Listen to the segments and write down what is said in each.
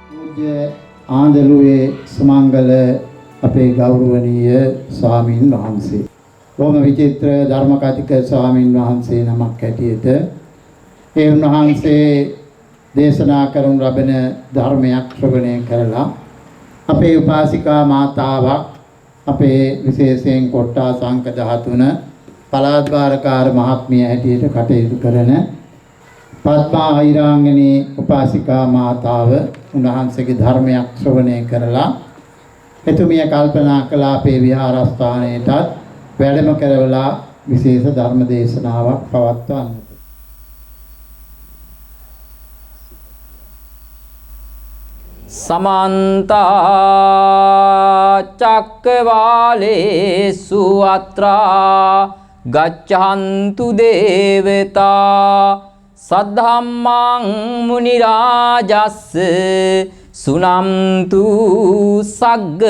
පූජ්‍ය ආන්දලුවේ සමංගල අපේ ගෞරවනීය ස්වාමින් වහන්සේ බොහොම විචිත්‍ර ධර්ම කතික ස්වාමින් වහන්සේ නමක් හැටියට ඒ උන්වහන්සේ දේශනා කරන ලබන ධර්මයක් ශ්‍රවණය කරලා අපේ උපාසිකා මාතාවක් අපේ විශේෂයෙන් කොට්ටා සංඝ 13 පළාත්වාරකාර මහත්මිය හැටියට කටයුතු කරන පద్මා අයිරාංගනී උපාසිකා මාතාව උන්වහන්සේගේ ධර්මයක් ශ්‍රවණය කරලා එතුමිය කල්පනා කළ අපේ විහාරස්ථානයටත් වැඩම කරවලා විශේෂ ධර්ම දේශනාවක් පවත්වන්නට. සමන්ත චක්කවාලේසු අත්‍රා ගච්ඡන්තු දේවතා සද්ධම්මං මුනි රාජස්ස සුනම්තු සග්ග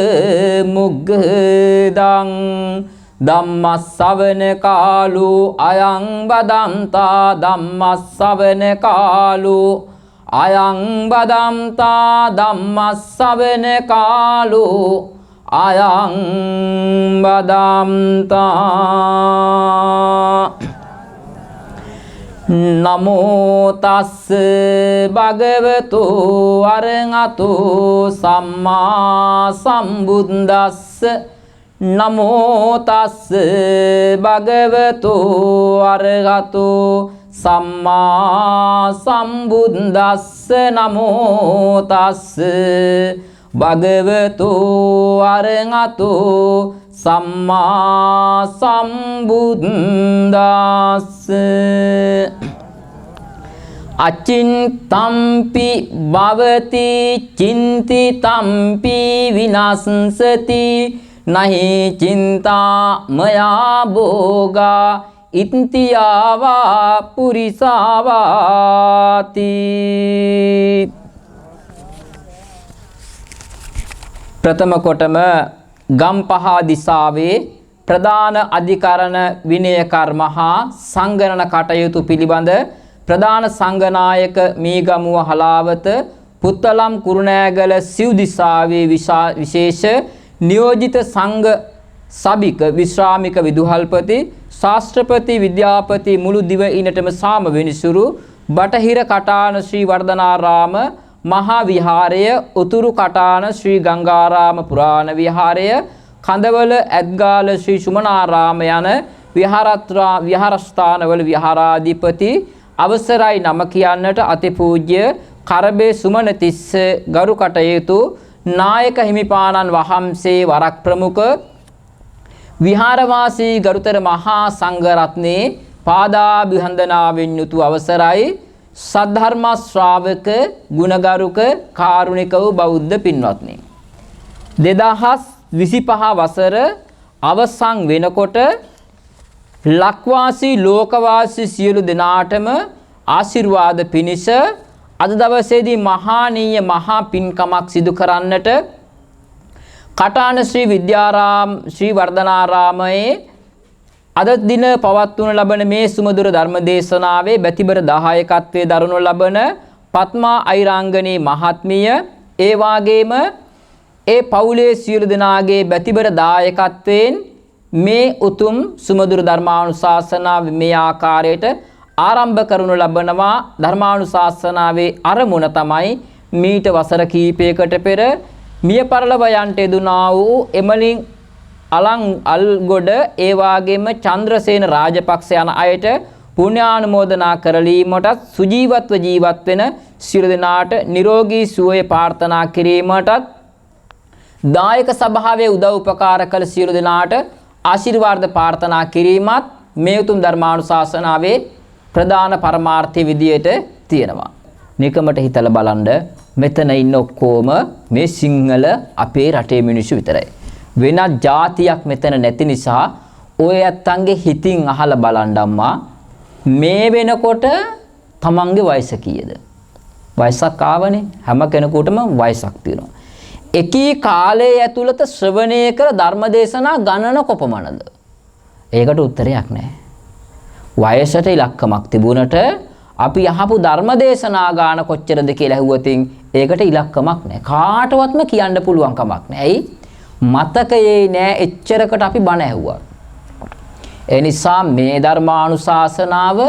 මුග්ගදං ධම්මස්සවන කාලෝ අයං බදන්තා ධම්මස්සවන කාලෝ අයං බදන්තා ධම්මස්සවන කාලෝ අයං බදන්තා නමෝ තස්ස භගවතු අරහතු සම්මා සම්බුද්දස්ස නමෝ තස්ස භගවතු අරහතු සම්මා සම්බුද්දස්ස නමෝ තස්ස භගවතු අරහතු සම්මා සම්බුද්දස්ස අචින්තම්පි භවති චින්තිතම්පි විනස්සති නහි චින්තා මයා භෝගා ඉත්‍තියාවා පුරිසාවාති. ප්‍රථම කොටම ගම්පහ දිසාවේ ප්‍රධාන අධිකරණ විනය කර්ම හා සංගණන කටයුතු පිළිබඳ ප්‍රධාන සංඝනායක මීගමුව හලාවත පුත්තලම් කුරුණෑගල සිව් දිසාවේ විශේෂ නියෝජිත සංඝ සභික විශ්‍රාමික විදුහල්පති ශාස්ත්‍රපති විද්‍යාපති මුළු දිවයිනටම සාම වෙනිසුරු බටහිර කටාන ශ්‍රී වර්ධනාරාම මහා විහාරය උතුරු කටාන ශ්‍රී ගංගාරාම පුරාණ විහාරය කඳවල ඇත්ගාල ශ්‍රී සුමනාරාම යන විහාරස්ථානවල විහාරාධිපති අවසරයි නම කියන්නට අතිපූජ්‍ය කරබේ සුමනතිස්ස ගරු කටයුතු නායක හිමිපාණන් වහන්සේ වරක් ප්‍රමුඛ විහාරවාසී ගරුතර මහා සංඝ රත්නයේ පාදාභිවන්දනාවෙන් යුතු අවසරයි සද්ධර්ම ශ්‍රාවක ගුණගරුක කාරුණික වූ බෞද්ධ පින්වත්නි 2025 වසර අවසන් වෙනකොට ලක්වාසී ලෝකවාසී සියලු දෙනාටම ආශිර්වාද පිණිස අද දවසේදී මහානීය මහා පින්කමක් සිදු කරන්නට කටාන ශ්‍රී විද්‍යාරාම ශ්‍රී වර්ධනාරාමයේ අද දින පවත්වනු ලබන මේ සුමధుර ධර්ම දේශනාවේ බැතිබර දායකත්වයේ දරනු ලබන පත්මා අයිරාංගනී මහත්මිය ඒ වාගේම ඒ පවුලේ සියලු දෙනාගේ බැතිබර දායකත්වයෙන් මේ උතුම් සුමధుර ධර්මානුශාසනාව මේ ආකාරයට ආරම්භ කරනු ලබනවා. ධර්මානුශාසනාවේ අරමුණ තමයි මීට වසර කීපයකට පෙර මිය පරලොව යන්ට යෙදුනා වූ එමලින් අල්ගොඩ ඒ වාගේම චන්ද්‍රසේන රාජපක්ෂ යන අයට පුණ්‍යානුමෝදනා කරලීමටත් සුජීවත්ව ජීවත් වෙන සියලු දෙනාට නිරෝගී සුවය ප්‍රාර්ථනා කිරීමටත් දායක සභාවේ උදව් උපකාර කළ සියලු දෙනාට ආශිර්වාද ප්‍රාර්ථනා කිරීමත් මේ උතුම් ධර්මානුශාසනාවේ ප්‍රධාන පරමාර්ථය විදියට තියෙනවා. නිකමට හිතලා බලන්න මෙතන ඉන්න ඔක්කොම මේ සිංහල අපේ රටේ මිනිස්සු විතරයි. වෙනත් ජාතියක් මෙතන නැති නිසා ඔය ඇත්තන්ගේ හිතින් අහලා බලන්න අම්මා මේ වෙනකොට තමන්ගේ වයස කීයද? වයසක් ආවනේ හැම කෙනෙකුටම වයසක් තියෙනවා. එකී කාලයේ ඇතුළත ශ්‍රවණය කර ධර්මදේශනා ගණන කොපමණද? ඒකට උත්තරයක් නැහැ. වයසට ඉලක්කමක් තිබුණට අපි අහපු ධර්මදේශනා ගාන කොච්චරද කියලා ඇහුවතින් ඒකට ඉලක්කමක් නැහැ. කාටවත්ම කියන්න පුළුවන් කමක් නැහැ. ඇයි? මතකයේ නෑ එච්චරකට අපි බණ ඇහුවා. ඒ නිසා මේ ධර්මානුශාසනාව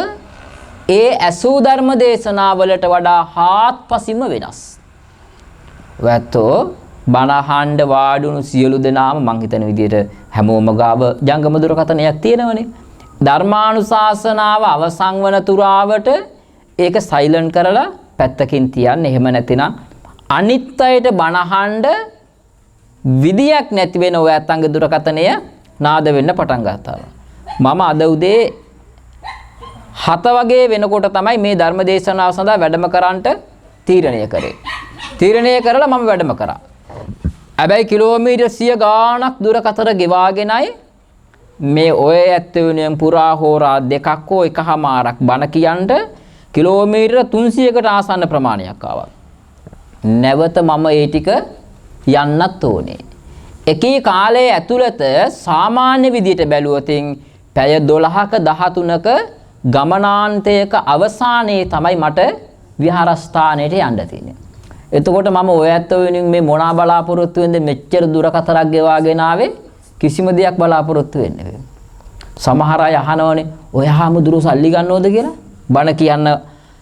ඒ ඇසූ ධර්ම දේශනාවලට වඩා හාත්පසින්ම වෙනස්. වැත්තෝ බණ අහන්න වාඩුණු සියලු දෙනාම මං හිතන විදිහට හැමෝම ගාව ජංගම දුරකථනයක් තියෙනවනේ. ධර්මානුශාසනාව අවසන් වන තුරාවට ඒක සයිලන්ට් කරලා පැත්තකින් තියන්න. එහෙම නැතිනම් අනිත් අයට බණ අහන්න විදියක් නැති වෙන ඔය අතංග දුරකථනය නාද වෙන්න පටන් ගත්තා. මම අද උදේ 7 වගේ වෙනකොට තමයි මේ ධර්ම දේශනාව සඳහා වැඩම කරන්නට තීරණය කරේ. තීරණය කරලා මම වැඩම කරා. හැබැයි කිලෝමීටර් 100 ගාණක් දුරකථන ගෙවාගෙනයි මේ ඔය ඇත්ත වෙනුවෙන් පුරා හෝරා දෙකක් හෝ එකමාරක් බණ කියන්න කිලෝමීටර 300කට ආසන්න ප්‍රමාණයක් ආවා. නැවත මම ඒ ටික යන්නත් ඕනේ. එකී කාලයේ ඇතුළත සාමාන්‍ය විදියට බැලුවොත් පැය 12ක 13ක ගමනාන්තයක අවසානයේ තමයි මට විහාරස්ථානයට යන්න තියෙන්නේ. එතකොට මම ඔය ඇත්ත වෙනුවෙන් මේ මොනවා බලාපොරොත්තු වෙන්ද මෙච්චර දුරකථනක් ගෙවාගෙන ආවේ කිසිම දෙයක් බලාපොරොත්තු වෙන්නේ නැහැ. සමහර අය අහනවනේ ඔය හාමුදුරුවෝ සල්ලි ගන්නවද කියලා? බණ කියන්න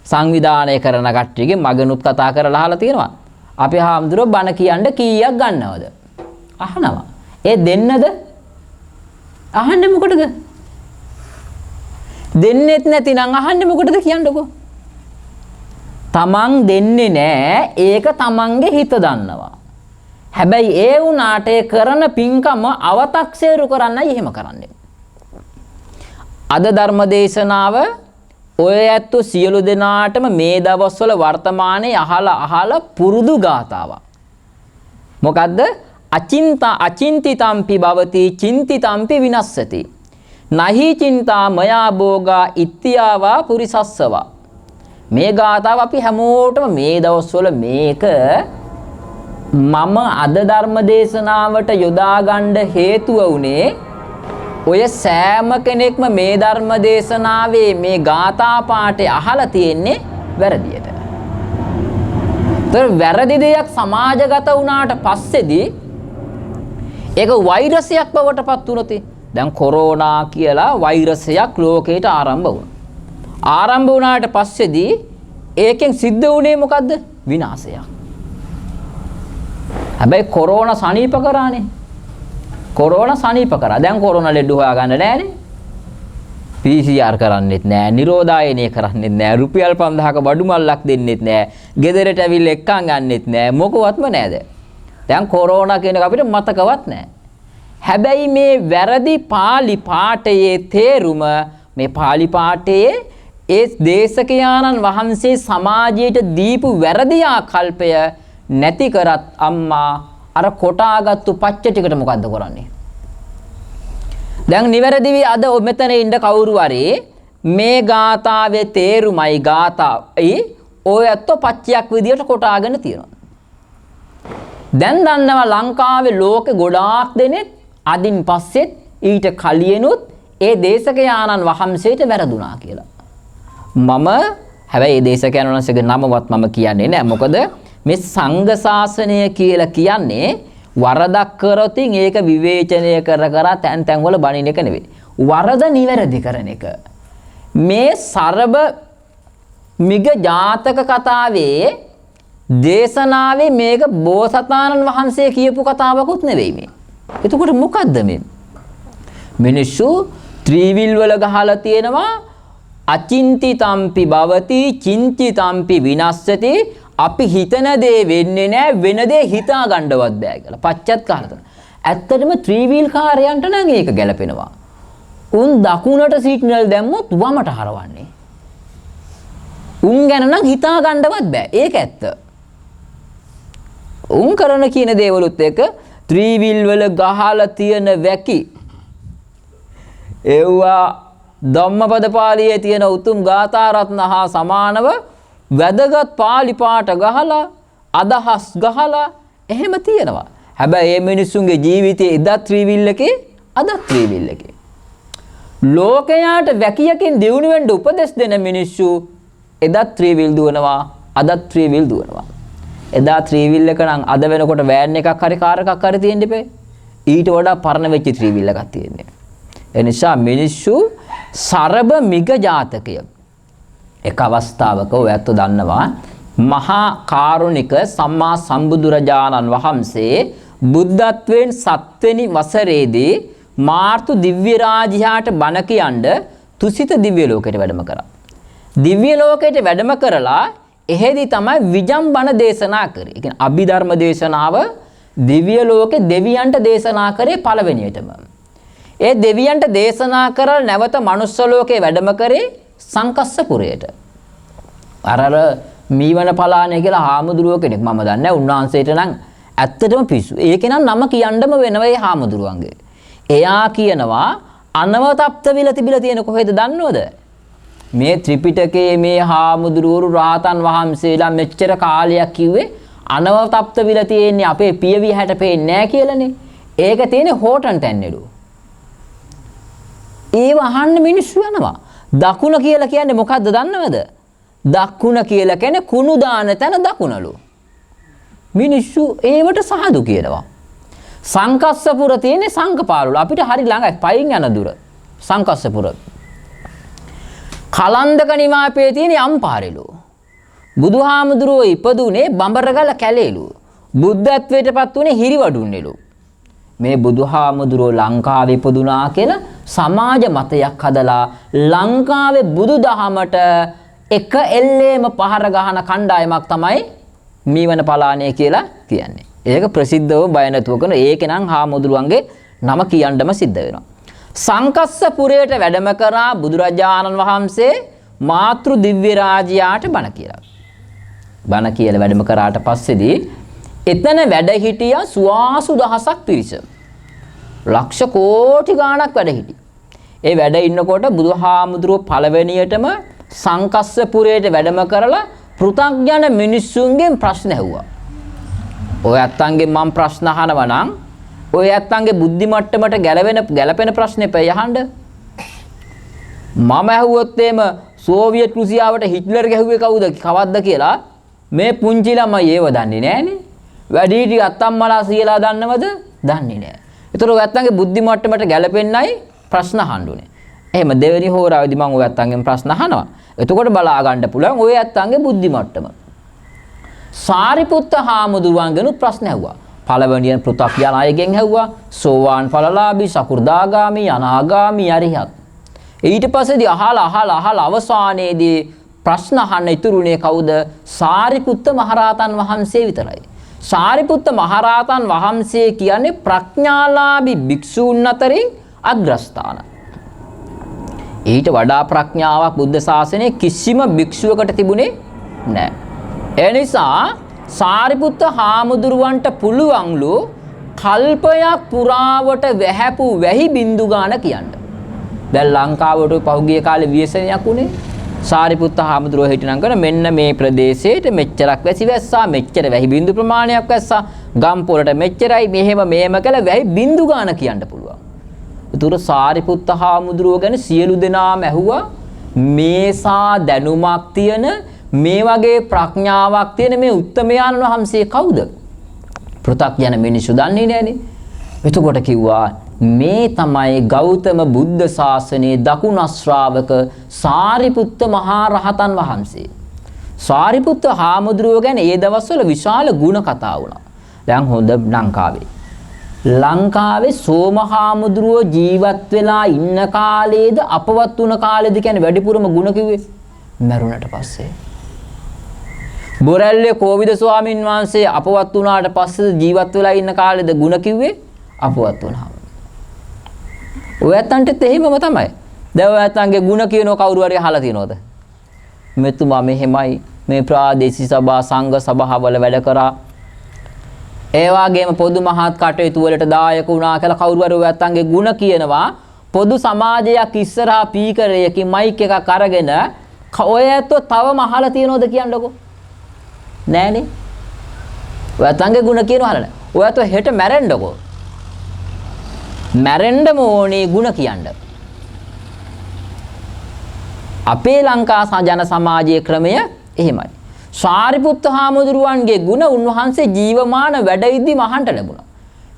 සංවිධානය කරන කට්ටියගේ මගනුත් කතා කරලා අහලා තියෙනවා. අපි හාමුදුරුවෝ බණ කියන්න කීයක් ගන්නවද? අහනවා. ඒ දෙන්නද? අහන්නේ මොකටද? දෙන්නෙත් නැතිනම් අහන්නේ මොකටද කියන්නකෝ? තමන් දෙන්නේ නැහැ. ඒක තමන්ගේ හිත දන්නවා. හැබැයි ඒ වුණාට ඒ කරන පින්කම අව탁සේරු කරන්නයි එහෙම කරන්නේ. අද ධර්ම දේශනාව ඔය ඇත්තෝ සියලු දෙනාටම මේ දවස්වල වර්තමානයේ අහලා පුරුදු ගාතාවක්. මොකද්ද? අචින්තිතම්පි භවති චින්තිතම්පි විනස්සති. නහි චින්තා මයා භෝගා ඉත්‍යාවා පුරිසස්සවා. මේ ගාතාව අපි හැමෝටම මේ දවස්වල මේක මම අද ධර්ම දේශනාවට යොදා ගන්න හේතුව උනේ ඔය සෑම කෙනෙක්ම මේ ධර්ම දේශනාවේ මේ ගාථා පාඨය අහලා තියෙන්නේ වැරදියට. වැරදි දෙයක් සමාජගත වුණාට පස්සේදී ඒක වෛරසයක් බවට පත් වුණොත් දැන් කොරෝනා කියලා වෛරසයක් ලෝකයට ආරම්භ වුණා. ආරම්භ වුණාට පස්සේදී ඒකෙන් සිද්ධ වුණේ මොකද්ද? විනාශයක්. හැබැයි කොරෝනා සනීප කරානේ. කොරෝනා සනීප කරා. දැන් කොරෝනා ලෙඩ හොයාගන්න නෑනේ. PCR කරන්නෙත් නෑ, නිරෝධායනය කරන්නෙත් නෑ, රුපියල් 5000ක බඩු මල්ලක් දෙන්නෙත් නෑ, ගෙදරට ඇවිල්ලා එක්කන් ගන්නෙත් නෑ, මොකවත්ම නෑද? දැන් කොරෝනා කියන එක අපිට මතකවත් නෑ. හැබැයි මේ වැරදි පාලි පාඨයේ තේරුම මේ පාලි පාඨයේ ඒ දේශකයාණන් වහන්සේ සමාජයට දීපු වැරදි ආකල්පය නැති කරත් අම්මා අර කොටාගත්තු පච්ච ටිකට මොකද්ද කරන්නේ? දැන් නිවැරදිව අද මෙතන ඉන්න කවුරු හරි මේ ගාථාවේ තේරුමයි ගාථායි ඔය ඇත්තෝ පච්චයක් විදියට කොටාගෙන තියෙනවා. දැන් දන්නවා ලංකාවේ ලෝකෙ ගොඩාක් දෙනෙක් අදින් පස්සෙත් ඊට කලියෙනුත් ඒ දේශකයාණන් වහන්සේට වැරදුනා කියලා. මම හැබැයි මේ දේශකයන් වහන්සේගේ නමවත් මම කියන්නේ නෑ. මොකද මේ සංඝ ශාසනය කියලා කියන්නේ වරදක් කරොත් ඒක විවේචනය කර තැන් තැන් වල බණින එක නෙවෙයි. වරද නිවැරදි කරන එක. මේ සරබ මිග ජාතක කතාවේ දේශනාවේ මේක බෝසතාණන් වහන්සේ කියපු කතාවකුත් නෙවෙයි මේ. එතකොට මොකද්ද මේ? මිනිස්සු ත්‍රිවිල් වල ගහලා තියෙනවා අචින්තිතම්පි භවති චින්තිතම්පි විනස්සති. අපි හිතන දේ වෙන්නේ නැහැ, වෙන දේ හිතා ගන්නවත් බෑ කියලා. පච්චත් කාරතන. ඇත්තටම ත්‍රිවිල් කාර්යයන්ට නම් ඒක ගැලපෙනවා. උන් දකුණට සිග්නල් දැම්මොත් වමට හරවන්නේ. උන් ගැන නම් හිතා ගන්නවත් බෑ. ඒක ඇත්ත. උන් කරන කියන දේවලුත් එක ත්‍රිවිල් වල ගහලා තියෙන වැකි ඒවා ධම්මපද පාළියේ තියෙන උතුම් ගාථා රත්න හා සමානව වැදගත් පාළි පාඨ ගහලා අදහස් ගහලා එහෙම තියෙනවා. හැබැයි මේ මිනිස්සුන්ගේ ජීවිතයේ එදා ත්‍රිවිල් එකේ අද ත්‍රිවිල් එකේ ලෝකයාට වැකියකින් දියුණු වෙන්න උපදෙස් දෙන මිනිස්සු එදා ත්‍රිවිල් දුවනවා අද ත්‍රිවිල් දුවනවා. එදා ත්‍රිවිල් එක නම් අද වෙනකොට වෑන් එකක් හරි කාර් එකක් හරි තියෙන්න ඉපේ. ඊට වඩා පරණ වෙච්ච ත්‍රිවිල් එකක් තියෙන්නේ. ඒ නිසා මිනිස්සු සරබ මිග ජාතකය. එක අවස්ථාවක ඔයත් දන්නවා මහා කාරුණික සම්මා සම්බුදුරජාණන් වහන්සේ බුද්ධත්වයෙන් 7 වෙනි වසරේදී මාර්තු දිව්‍ය රාජ්‍යයට බණ කියන්න තුසිත දිව්‍ය ලෝකයට වැඩම කරා. දිව්‍ය ලෝකයට වැඩම කරලා එහෙදි තමයි විජම් බණ දේශනා කරේ. ඒ කියන්නේ අභිධර්ම දේශනාව දිව්‍ය ලෝකේ දෙවියන්ට දේශනා කරේ පළවෙනියටම. ඒ දෙවියන්ට දේශනා කරලා නැවත මනුස්ස ලෝකේ වැඩම කරේ සංකස්සපුරයට. අර මීවන පලානේ කියලා හාමුදුරුවෝ කෙනෙක් මම දන්නේ නැහැ උන්වහන්සේට නම් ඇත්තටම පිස්සු. ඒකේ නම් නම කියන්නම වෙනවා ඒ හාමුදුරුවන්ගේ. එයා කියනවා අනවතප්ත විල තිබිලා තියෙන කොහෙද දන්නවද? මේ ත්‍රිපිටකයේ මේ හාමුදුරුවෝ රහතන් වහන්සේලා මෙච්චර කාලයක් කිව්වේ අනවතප්ත විල තියෙන්නේ අපේ පියවි හැට පේන්නේ නැහැ කියලානේ. ඒක තියෙන්නේ හෝටන් තැන්නෙලු. ඒව අහන්න මිනිස්සු යනවා. දකුණ කියලා කියන්නේ මොකද්ද දන්නවද? දකුණ කියලා කියන්නේ කුණු දාන තැන දකුණලු. මිනිස්සු ඒවට සාදු කියනවා. සංකස්සපුර තියෙන්නේ සංකපාලවල. අපිට හරි ළඟයි පයින් යන දුර. සංකස්සපුර. කලන්දක නිවාපේ තියෙන්නේ අම්පාරෙලු. බුදුහාමුදුරුවෝ ඉපදුනේ බඹරගල කැලේලු. බුද්ධත්වයටපත් උනේ හිරිවඩුන්නේලු. මේ බුදුහාමුදුරුවෝ ලංකාවේ ඉපදුනා කියලා සමාජ මතයක් හදලා ලංකාවේ බුදුදහමට එක එල්ලේම පහර ගහන කණ්ඩායමක් තමයි මීවන පලානේ කියලා කියන්නේ. ඒක ප්‍රසිද්ධව බය නැතුව කරන ඒකේ නම් හාමුදුරුවන්ගේ නම කියන්නම සිද්ධ වෙනවා. සංකස්සපුරයට වැඩම කරා බුදුරජාණන් වහන්සේ මාතෘ දිව්‍ය රාජ්‍යයට බණ කියලා. බණ කියලා වැඩම කරාට පස්සේදී එතන වැඩ හිටියා සුවාසු දහසක් පිරිස. ලක්ෂ කෝටි ගාණක් වැඩ හිටියා. ඒ වැඩ ඉන්නකොට බුදුහාමුදුරුවෝ පළවෙනියටම සංකස්සපුරයට වැඩම කරලා පෘථග්ජන මිනිස්සුන්ගෙන් ප්‍රශ්න ඇහුවා. ඔය ඇත්තන්ගෙන් මම ප්‍රශ්න අහනවා නම් ඔය ඇත්තන්ගේ බුද්ධි මට්ටමට ගැලපෙන ප්‍රශ්නේ පෙය අහන්න. මම ඇහුවොත් එම සෝවියට් රුසියාවට හිට්ලර් ගැහුවේ කවද්ද කියලා මේ පුංචි ළමයි ඒව දන්නේ නැහනේ. වැඩිහිටි අත්තම්මලා සියලා දන්නවද? දන්නේ නැහැ. ඒතර ඔය ඇත්තන්ගේ බුද්ධි මට්ටමට ගැලපෙන්නයි ප්‍රශ්න අහන්න උනේ. එහෙම දෙවෙනි හෝරාවේදී මම ඔය ඇත්තන්ගෙන් ප්‍රශ්න අහනවා. එතකොට බලා ගන්න පුළුවන් ඔය ඇත්තන්ගේ බුද්ධි මට්ටම. සාරිපුත්ත හාමුදුරුවන්ගෙනුත් ප්‍රශ්න ඇහුවා. පළවෙනියෙන් පෘථග්ජන අයගෙන් ඇහුවා. සෝවාන් ඵලලාභී, සකු르දාගාමි, අනාගාමි, අරිහත්. ඊට පස්සේදී අහලා අවසානයේදී ප්‍රශ්න අහන්න ඉතුරුනේ කවුද? සාරිපුත්ත මහරහතන් වහන්සේ විතරයි. සාරිපුත්ත මහරහතන් වහන්සේ කියන්නේ ප්‍රඥාලාභී භික්ෂූන් අතරින් අග්‍රස්ථාන. ඊට වඩා ප්‍රඥාවක් බුද්ධ ශාසනයේ කිසිම භික්ෂුවකට තිබුණේ නැහැ. ඒ නිසා සාරිපුත්ත හාමුදුරුවන්ට පුළුවන්ලු කල්පයක් පුරාවට වැහැපු වැහි බින්දු ගාන කියන්න. දැන් ලංකාවට පහුගිය කාලේ ව්‍යසනයක් උනේ. සාරිපුත්ත හාමුදුරුවෝ හිටනම් කරන මෙන්න මේ ප්‍රදේශයට මෙච්චරක් වැසි වැස්සා, මෙච්චර වැහි බින්දු ප්‍රමාණයක් වැස්සා, ගම් පොළට මෙච්චරයි, මෙහෙම කළ වැහි බින්දු ගාන කියන්න පුළුවන්. ඒතර සාරිපුත්ත හාමුදුරුවෝ ගැන සියලු දෙනාම ඇහුවා මේසා දැනුමක් තියෙන මේ වගේ ප්‍රඥාවක් තියෙන මේ උත්තමයන් වහන්සේ කවුද? පෘථග්ජන මිනිස්සු දන්නේ නැහනේ. එතකොට කිව්වා මේ තමයි ගෞතම බුද්ධ ශාසනයේ දකුණ ශ්‍රාවක සාරිපුත්ත මහා රහතන් වහන්සේ. සාරිපුත්ත හාමුදුරුවෝ ගැන ඒ දවස්වල විශාල ගුණ කතා වුණා. දැන් හොඳ ලංකාවේ සෝම හාමුදුරුවෝ ජීවත් වෙලා ඉන්න කාලේද අපවත් වුණ කාලේද කියන්නේ වැඩිපුරම ගුණ කිව්වේ මරුණට පස්සේ. බොරැල්ලේ කෝවිද ස්වාමින් වහන්සේ අපවත් වුණාට පස්සේ ජීවත් වෙලා ඉන්න කාලේද ගුණ කිව්වේ අපවත් වුණාම. ඔය ඇත්තන්ටත් එහෙමම තමයි. දැන් ඔය ඇත්තන්ගේ ගුණ කියනෝ කවුරු හරි අහලා තියෙනවද? මෙතුමා මෙහෙමයි මේ ප්‍රාදේශීය සභා සංඝ සභාවල වැඩ කරා. ඒ වගේම පොදු මහත් කටයුතු වලට දායක වුණා කියලා කවුරු හරි ඔය ඇත්තන්ගේ ගුණ කියනවා. පොදු සමාජයක් ඉස්සරහා පීකරයකින් මයික් එකක් අරගෙන ඔය ඇත්තෝ තවම අහලා තියෙනවද කියන්නකෝ? නෑනේ. ඔය ඇත්තන්ගේ ගුණ කියනවා අහලා නැහැ. ඔය ඇත්තෝ හෙට මැරෙන්නකෝ. මැරෙන්නම ඕනේ ಗುಣ කියන්න. අපේ ලංකා ජන සමාජයේ ක්‍රමය එහෙමයි. සාරිපුත්ත හාමුදුරුවන්ගේ ගුණ උන්වහන්සේ ජීවමාන වැඩ ඉදීම අහන්න ලැබුණා.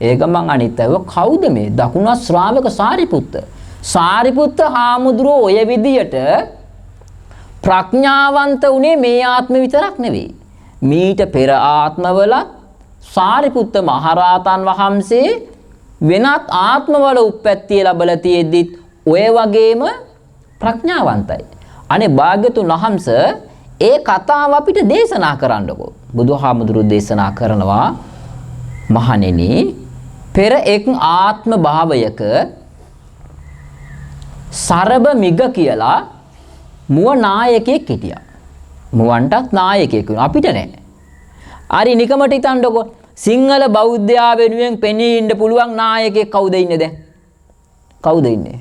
ඒක මං අනිත්‍යව කවුද මේ දකුණ ශ්‍රාවක සාරිපුත්ත? සාරිපුත්ත හාමුදුරුවෝ ඔය විදියට ප්‍රඥාවන්ත උනේ මේ ආත්ම විතරක් නෙවෙයි. මීට පෙර ආත්මවල සාරිපුත්ත මහරහතන් වහන්සේ වෙනත් ආත්මවල උප්පත්තිය ලැබලා තියෙද්දිත් ඔය වගේම ප්‍රඥාවන්තයි. අනේ භාග්‍යතුන් වහන්සේ ඒ කතාව අපිට දේශනා කරන්නකෝ. බුදුහාමුදුරුවෝ දේශනා කරනවා මහණෙනි පෙර එක් ආත්ම භාවයක සරබ මිග කියලා මුව නායකයෙක් හිටියා. මුවන්ටත් නායකයෙක් වෙනවා අපිට නෑ. හරි නිකමට හිතන්නකෝ සිංහල බෞද්ධයා වෙනුවෙන් පෙනී ඉන්න පුළුවන් නායකයෙක් කවුද ඉන්නේ දැන්? කවුද ඉන්නේ?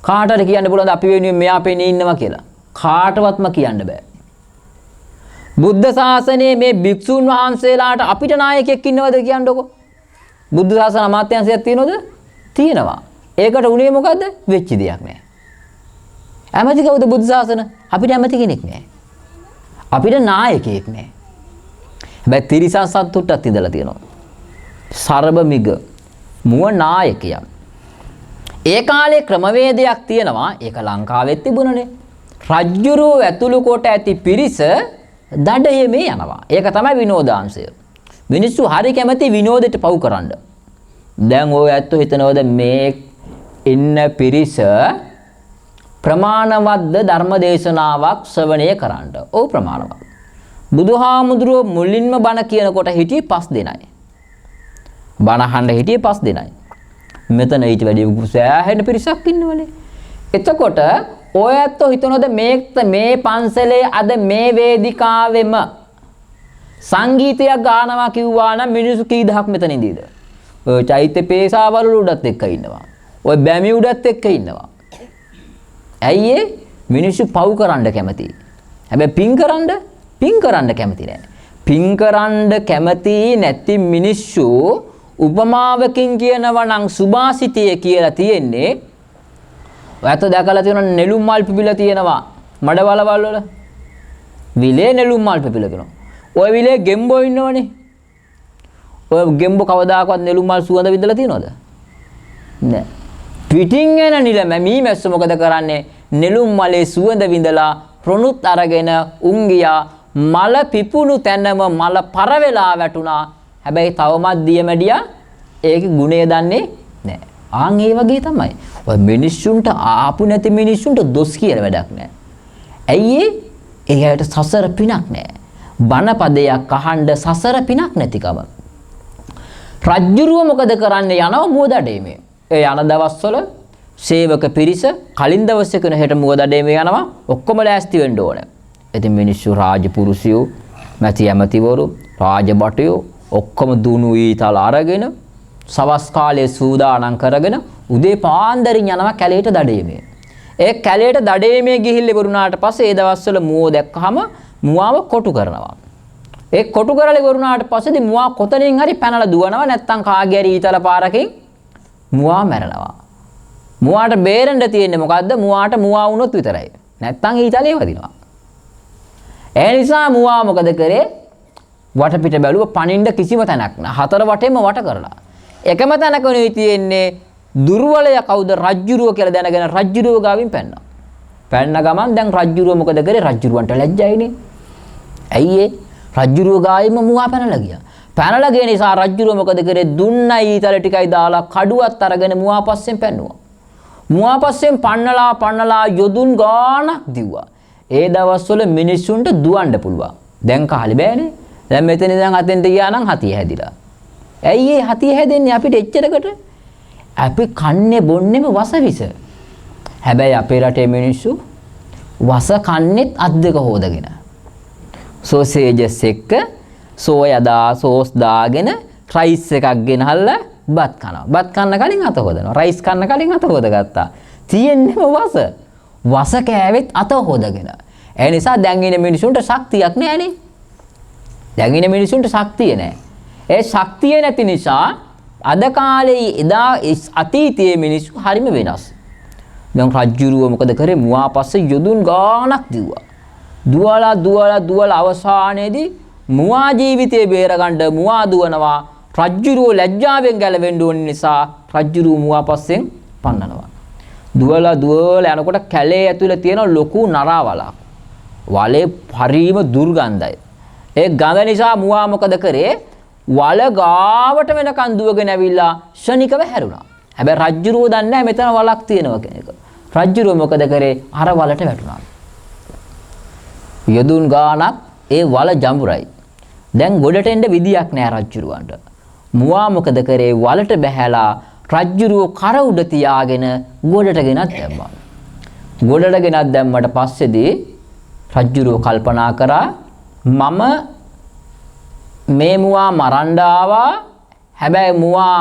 කාටද කියන්න පුළුවන්ද අපි වෙනුවෙන් මෙයා පෙනී ඉන්නවා කියලා? කාටවත්ම කියන්න බෑ. බුද්ධ ශාසනයේ මේ භික්ෂුන් වහන්සේලාට අපිට නායකයෙක් ඉන්නවද කියන්නකෝ? බුද්ධ ශාසන අමාත්‍යාංශයක් තියෙනවද? තියෙනවා. ඒකට උනේ මොකද්ද? වෙච්ච දෙයක් නෑ. ඇමති කවුද බුද්ධ ශාසන? අපිට ඇමති කෙනෙක් නෑ. අපිට නායකයෙක් නෑ. හැබැයි තිරිසන් සත්තුට්ටත් ඉඳලා තියෙනවා. සරබ මිග මුව නායකයා. ඒ කාලේ ක්‍රමවේදයක් තියෙනවා. ඒක ලංකාවෙත් තිබුණනේ. රජ්ජුරුව ඇතුළු කොට ඇති පිරිස දඩයමේ යනවා. ඒක තමයි විනෝදාංශය. මිනිස්සු හරි කැමති විනෝදෙට පව් කරන්න. දැන් ඔය ඇත්තෝ හිතනවද මේ ඉන්න පිරිස ප්‍රමාණවත්ද ධර්ම දේශනාවක් ශ්‍රවණය කරන්න? ඔව් ප්‍රමාණවත්. බුදුහාමුදුරුවෝ මුලින්ම බණ කියනකොට හිටියේ 5 දෙනයි. බණ අහන්න හිටියේ 5 දෙනයි. මෙතන ඊට වැඩි සෑහෙන පිරිසක් ඉන්නවනේ. එතකොට ඔය ඇත්තෝ හිතනවද මේ පන්සලේ අද මේ වේදිකාවෙම සංගීතයක් ගානවා කිව්වා නම් මිනිස්සු කී දහක් මෙතන ඉඳීද? ඔය චෛත්‍ය පේසාවල උඩත් එක්ක ඉන්නවා. ඔය බැමි උඩත් එක්ක ඉන්නවා. ඇයි ඒ? මිනිස්සු පව් කරන්න කැමති. හැබැයි පින් කරන්න කැමති නෑ. පින් කරන්න කැමති නැති මිනිස්සු උපමාවකින් කියනවා නම් සුභාසිතය කියලා තියෙන්නේ. ඔයත් දැකලා තියෙනවා නෙළුම් මල් පිපිලා තියෙනවා මඩවලවල් වල. විලේ නෙළුම් මල් පිපිලා තියෙනවා. ඔය විලේ ගෙම්බෝ ඉන්නවනේ. ඔය ගෙම්බෝ කවදාකවත් නෙළුම් මල් සුවඳ විඳලා තියෙනවද? නෑ. පිටින් එන නිලමී මැස්ස මොකද කරන්නේ? නෙළුම් මලේ සුවඳ විඳලා ප්‍රොණුත් අරගෙන උංගියා මල පිපුණු තැනම මල පර වෙලා වැටුණා. හැබැයි තවමත් දියමැඩියා ඒකේ ගුණය දන්නේ නෑ. ආන් ඒ වගේ තමයි. ඔය මිනිස්සුන්ට ආපු නැති මිනිස්සුන්ට දොස් කියලා වැඩක් නෑ. ඇයි ඒ? එයාට සසර පිනක් නෑ. බණ පදයක් අහන්න සසර පිනක් නැතිකම. රජ්ජුරුව මොකද කරන්නේ? යනවා මුවදඩේමේ. ඒ යන දවස්වල සේවක පිරිස කලින් දවසේ කෙන හෙට මුවදඩේමේ යනවා. ඔක්කොම ලෑස්ති වෙන්න ඕනේ. ඉතින් මිනිස්සු රාජපුරුෂයෝ, මැති ඇමතිවරු, රාජබටයෝ ඔක්කොම දුනු ඊතල අරගෙන සවස් කාලයේ සූදානම් කරගෙන උදේ පාන්දරින් යනවා කැලේට දඩේමේ. ඒ කැලේට දඩේමේ ගිහිල්ලා ඉවරුණාට පස්සේ ඒ දවස්වල මුවෝ දැක්කහම මුවාව කොටු කරනවා. ඒ කොටු කරලා ඉවරුණාට පස්සේදී මුවා කොතනින් හරි පැනලා දුවනවා. නැත්තම් කාගේ හරි ඊතල පාරකින් මුවා මැරෙනවා. මුවාට බේරෙන්න තියෙන්නේ මොකද්ද? මුවාට මුවා වුණොත් විතරයි. නැත්තම් ඊතලේ වදිනවා. ඒ නිසා මුවා මොකද කරේ? වටපිට බැලුව පණින්න කිසිම තැනක් නැහැ. හතර වටේම වට කරලා. එකම තැනකනේ තියෙන්නේ දුර්වලය කවුද? රජ්ජුරුව කියලා දැනගෙන රජ්ජුරුව ගාවින් පැන්නා. පැන්න ගමන් දැන් රජ්ජුරුව මොකද කරේ? රජ්ජුරුවන්ට ලැජ්ජයිනේ. ඇයි ඒ? රජ්ජුරුව ගායිම මුවා පැනලා ගියා. පැනලා ගිය නිසා රජ්ජුරුව මොකද කරේ? දුන්නයි ඊතල ටිකයි දාලා කඩුවත් අරගෙන මුවා පස්සෙන් පැන්නුවා. මුවා පස්සෙන් පන්නලා යොදුන් ගාණක් දිව්වා. ඒ දවස්වල මිනිස්සුන්ට දුවන්න පුළුවන්. දැන් කාලේ බෑනේ. දැන් මෙතන ඉඳන් අතෙන්ට ගියා නම් හතිය හැදිලා. ඇයි ඒ හතිය හැදෙන්නේ අපිට එච්චරකට? අපි කන්නේ බොන්නේම වසවිස. හැබැයි අපේ රටේ මිනිස්සු වස කන්නේත් අත් දෙක හොදගෙන. සෝසේජස් එක්ක සෝයදා සෝස් දාගෙන රයිස් එකක් ගෙනහල්ලා බත් කනවා. බත් කන්න කලින් අත හොදනවා. රයිස් කන්න කලින් අත හොදගත්තා. තියෙන්නේම වස. වස කෑවෙත් අත හොදගෙන. ඒ නිසා දැන් ඉන්න මිනිසුන්ට ශක්තියක් නැහැනේ. දැන් ඉන්න මිනිසුන්ට ශක්තිය නැහැ. ඒ ශක්තිය නැති නිසා අද කාලේ එදා අතීතයේ මිනිස්සු හරිම වෙනස්. දැන් රජ්ජුරුව මොකද කරේ? මුවා පස්සේ යොදුන් ගාණක් දිව්වා. දුවලා අවසානයේදී මුවා ජීවිතේ බේරගන්න මුවා දුවනවා. රජ්ජුරුව ලැජ්ජාවෙන් ගැලවෙන්න ඕන නිසා රජ්ජුරුව මුවා පස්සෙන් පන්නනවා. දුවලා යනකොට කැලේ ඇතුලේ තියෙන ලොකු නරාවලක්. වලේ හරීම දුර්ගන්ධයි. ඒ ගඳ නිසා මුවා මොකද කරේ? වල ගාවට වෙනකන් දුවගෙන ඇවිල්ලා ශනිකව හැරුණා. හැබැයි රජ්ජුරුව දන්නේ නැහැ මෙතන වලක් තියෙනවා කියන එක. රජ්ජුරුව මොකද කරේ? අර වලට වැටුණා. යදුන් ගානක් ඒ වල ජඹුරයි. දැන් ගොඩට එන්න විදියක් නැහැ රජ්ජුරුවන්ට. මුවා මොකද කරේ? වලට බැහැලා රජ්ජුරුව කර උඩ තියාගෙන ගොඩට ගෙනත් දැම්මා. ගොඩට ගෙනත් දැම්මට පස්සේදී රජ්ජුරුව කල්පනා කරා මම මේ මුවා මරන්න ආවා. හැබැයි මුවා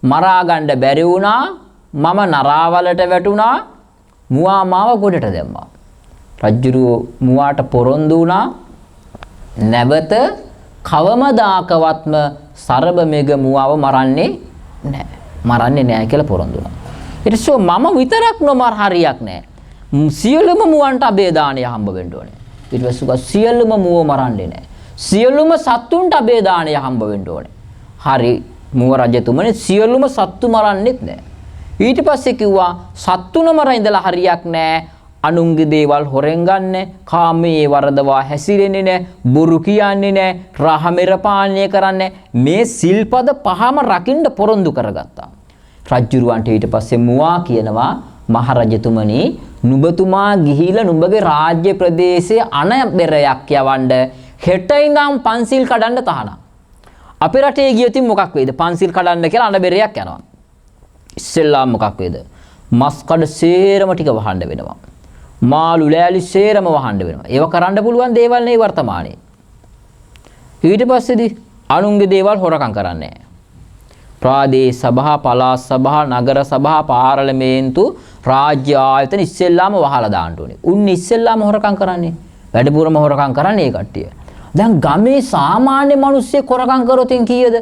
මරා ගන්න බැරි වුණා. මම නරාවලට වැටුණා. මුවා මාව ගොඩට දැම්මා. රජ්ජුරුව මුවාට පොරොන්දු වුණා. නැවත කවමදාකවත්ම සරබ මෙග මුවාව මරන්නේ නැහැ කියලා පොරොන්දු වුණා. ඊට පස්සේ මම විතරක් නොමර හරියක් නැහැ. සියලුම මුවන්ට අබේදානය හම්බ වෙන්න ඕනේ. ඊට පස්සේ සියලුම මුව මරන්නේ නැහැ. සියලුම සත්තුන්ට අබේදානය හම්බ වෙන්න ඕනේ. හරි මුව රජතුමනි සියලුම සත්තු මරන්නෙත් නැහැ. ඊට පස්සේ කිව්වා සත්තුන මර ඉඳලා හරියක් නැහැ. අනුන්ගේ දේවල් හොරෙන් ගන්න, කාමයේ වරදවා හැසිරෙන්නේ නැහැ, බොරු කියන්නේ නැහැ, රහමෙර පානය කරන්නේ. මේ සිල්පද පහම රකින්න පොරොන්දු කරගත්තා. රජ්ජුරුවන්ට ඊට පස්සේ මුවා කියනවා මහරජතුමනි නුඹතුමා ගිහිලා නුඹගේ රාජ්‍ය ප්‍රදේශයේ අනබෙරයක් යවන්න හෙට ඉඳන් පන්සිල් කඩන්න තහනම්. අපේ රටේ ගියොත් මොකක් වෙයිද? පන්සිල් කඩන්න කියලා අනබෙරයක් යනවා. ඉස්සෙල්ලා මොකක් වෙයිද? මස් කඩ සේරම ටික වහන්න වෙනවා. මාළු ලෑලි සේරම වහන්න වෙනවා. ඒව කරන්න පුළුවන් දේවල් නෙවෙයි වර්තමානයේ. ඊට පස්සේදී අනුන්ගේ දේවල් හොරකම් කරන්නේ නැහැ. ප්‍රාදේශ සභා, පළාත් සභා, නගර සභා, පාර්ලිමේන්තු, රාජ්‍ය ආයතන ඉස්සෙල්ලාම වහලා දාන්න ඕනේ. උන් ඉස්සෙල්ලාම හොරකම් කරන්නේ. වැඩිපුරම හොරකම් කරන්නේ ඒ කට්ටිය. දැන් ගමේ සාමාන්‍ය මිනිස්සෙක් හොරකම් කරොත් කීයද?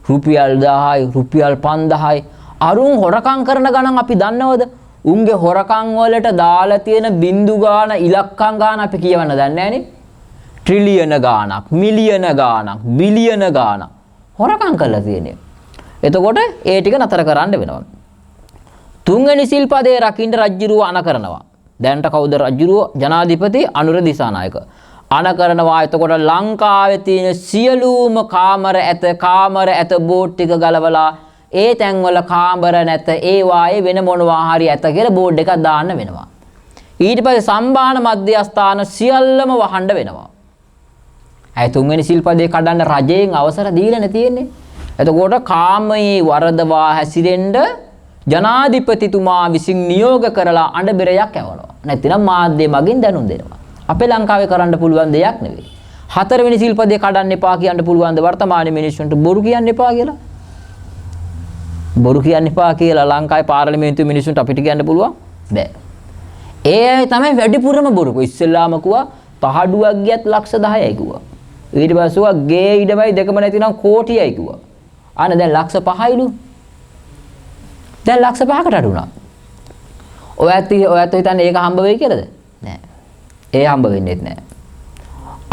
රුපියල් 1000යි, රුපියල් 5000යි. අරුන් හොරකම් කරන ගණන් අපි දන්නවද? උන්ගේ හොරකම් වලට දාලා තියෙන බින්දු ගාන, ඉලක්කම් ගාන අපි කියවන්න දන්නේ නැහනේ. ට්‍රිලියන ගානක්, මිලියන ගානක්, බිලියන ගානක් හොරකම් කරලා තියෙන්නේ. එතකොට ඒ ටික නතර කරන්න වෙනවා. තුන්වෙනි සිල්පදේ රකින්න රජ්ජුරුව අණ කරනවා. දැන්ට කවුද රජ්ජුරුව? ජනාධිපති අනුර දිසානායක. අණ කරනවා. එතකොට ලංකාවේ තියෙන සියලුම කාමර ඇත බෝඩ් ටික ගලවලා ඒ තැන්වල කාමර නැත ඒ වායේ වෙන මොනවා හරි ඇත කියලා බෝඩ් එකක් දාන්න වෙනවා. ඊට පස්සේ සම්බාන මධ්‍යස්ථාන සියල්ලම වහන්න වෙනවා. ඇයි තුන්වෙනි සිල්පදේ කඩන්න රජයෙන් අවසර දීලා නැතිනේ. එතකොට කාමයේ වරදවා හැසිරෙන්න ජනාධිපතිතුමා විසින් නියෝග කරලා අඬබෙරයක් යවනවා. නැත්නම් මාධ්‍ය මගින් දැනුම් දෙනවා. අපේ ලංකාවේ කරන්න පුළුවන් දෙයක් නෙවෙයි. හතරවෙනි සිල්පදේ කඩන්න එපා කියන්න පුළුවන් ද වර්තමාන මිනිස්සුන්ට බොරු කියන්න එපා කියලා? බොරු කියන්න එපා කියලා ලංකාවේ පාර්ලිමේන්තුවේ මිනිස්සුන්ට අපිට කියන්න පුළුවන්? බෑ. ඒ තමයි වැඩිපුරම බොරු. ඉස්සෙල්ලාම කිව්වා තහඩුවක් ගියත් ලක්ෂ 10යි කිව්වා. ඊට පස්සේ ගේ ඉඩමයි දෙකම නැතිනම් කෝටියයි කිව්වා. අනේ දැන් ලක්ෂ 5යිලු. දැන් ලක්ෂ 5කට අඩු වුණා. ඔයත් හිතන්නේ ඒක හම්බ වෙයි කියලාද? නෑ. ඒ හම්බ වෙන්නේ නැහැ.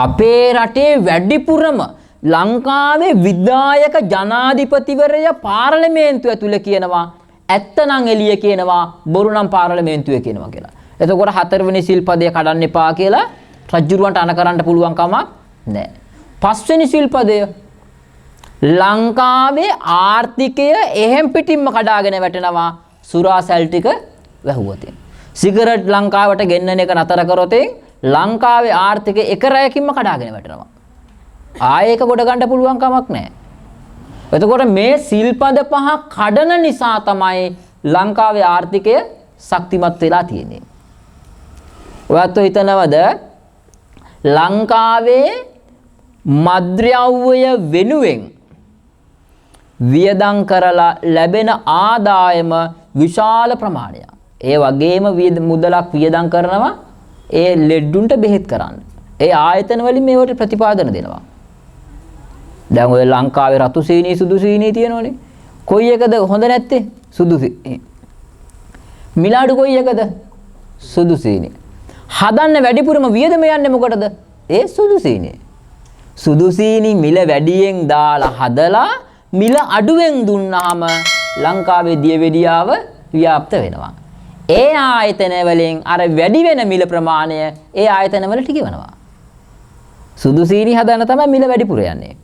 අපේ රටේ වැඩිපුරම ලංකාවේ විධායක ජනාධිපතිවරයා පාර්ලිමේන්තුව ඇතුලේ කියනවා ඇත්තනම් එළිය කියනවා බොරු නම් පාර්ලිමේන්තුවේ කියනවා කියලා. එතකොට හතරවෙනි සිල්පදය කඩන්න එපා කියලා රජුරවන්ට අණ කරන්න පුළුවන් කමක් නැහැ. පස්වෙනි සිල්පදය ලංකාවේ ආර්ථිකය එහෙම් පිටින්ම කඩාගෙන වැටෙනවා සුරාසැල් ටික වැහුවොත්. සිගරට් ලංකාවට ගෙන්නන එක නතර කරොත් ලංකාවේ ආර්ථිකය එක රැයකින්ම කඩාගෙන වැටෙනවා. ආයෙක ගොඩ ගන්න පුළුවන් කමක් නැහැ. එතකොට මේ සිල්පද පහ කඩන නිසා තමයි ලංකාවේ ආර්ථිකය ශක්තිමත් වෙලා තියෙන්නේ. ඔයත් හිතනවද ලංකාවේ මද්ද්‍රව්‍ය වෙනුවෙන් වියදම් කරලා ලැබෙන ආදායම විශාල ප්‍රමාණයක්. ඒ වගේම මුදලක් වියදම් කරනවා ඒ ලෙඩුන්ට බෙහෙත් කරන්න. ඒ ආයතන වලින් මේවට ප්‍රතිපාදන දෙනවා. දැන් ඔය ලංකාවේ රතු සීනි සුදු සීනි තියෙනවනේ. කොයි එකද හොඳ නැත්තේ? සුදු සීනි. මිලාඩු කොයි එකද? සුදු සීනි. හදන්න වැඩිපුරම වියදම යන්නේ මොකටද? ඒ සුදු සීනි. සුදු සීනි මිල වැඩියෙන් දාලා හදලා මිල අඩුවෙන් දුන්නාම ලංකාවේ දියවැඩියාව ව්‍යාප්ත වෙනවා. ඒ ආයතන වලින් අර වැඩි වෙන මිල ප්‍රමාණය ඒ ආයතන වලට ගෙවනවා. සුදු සීනි හදන්න තමයි මිල වැඩිපුර යන්නේ.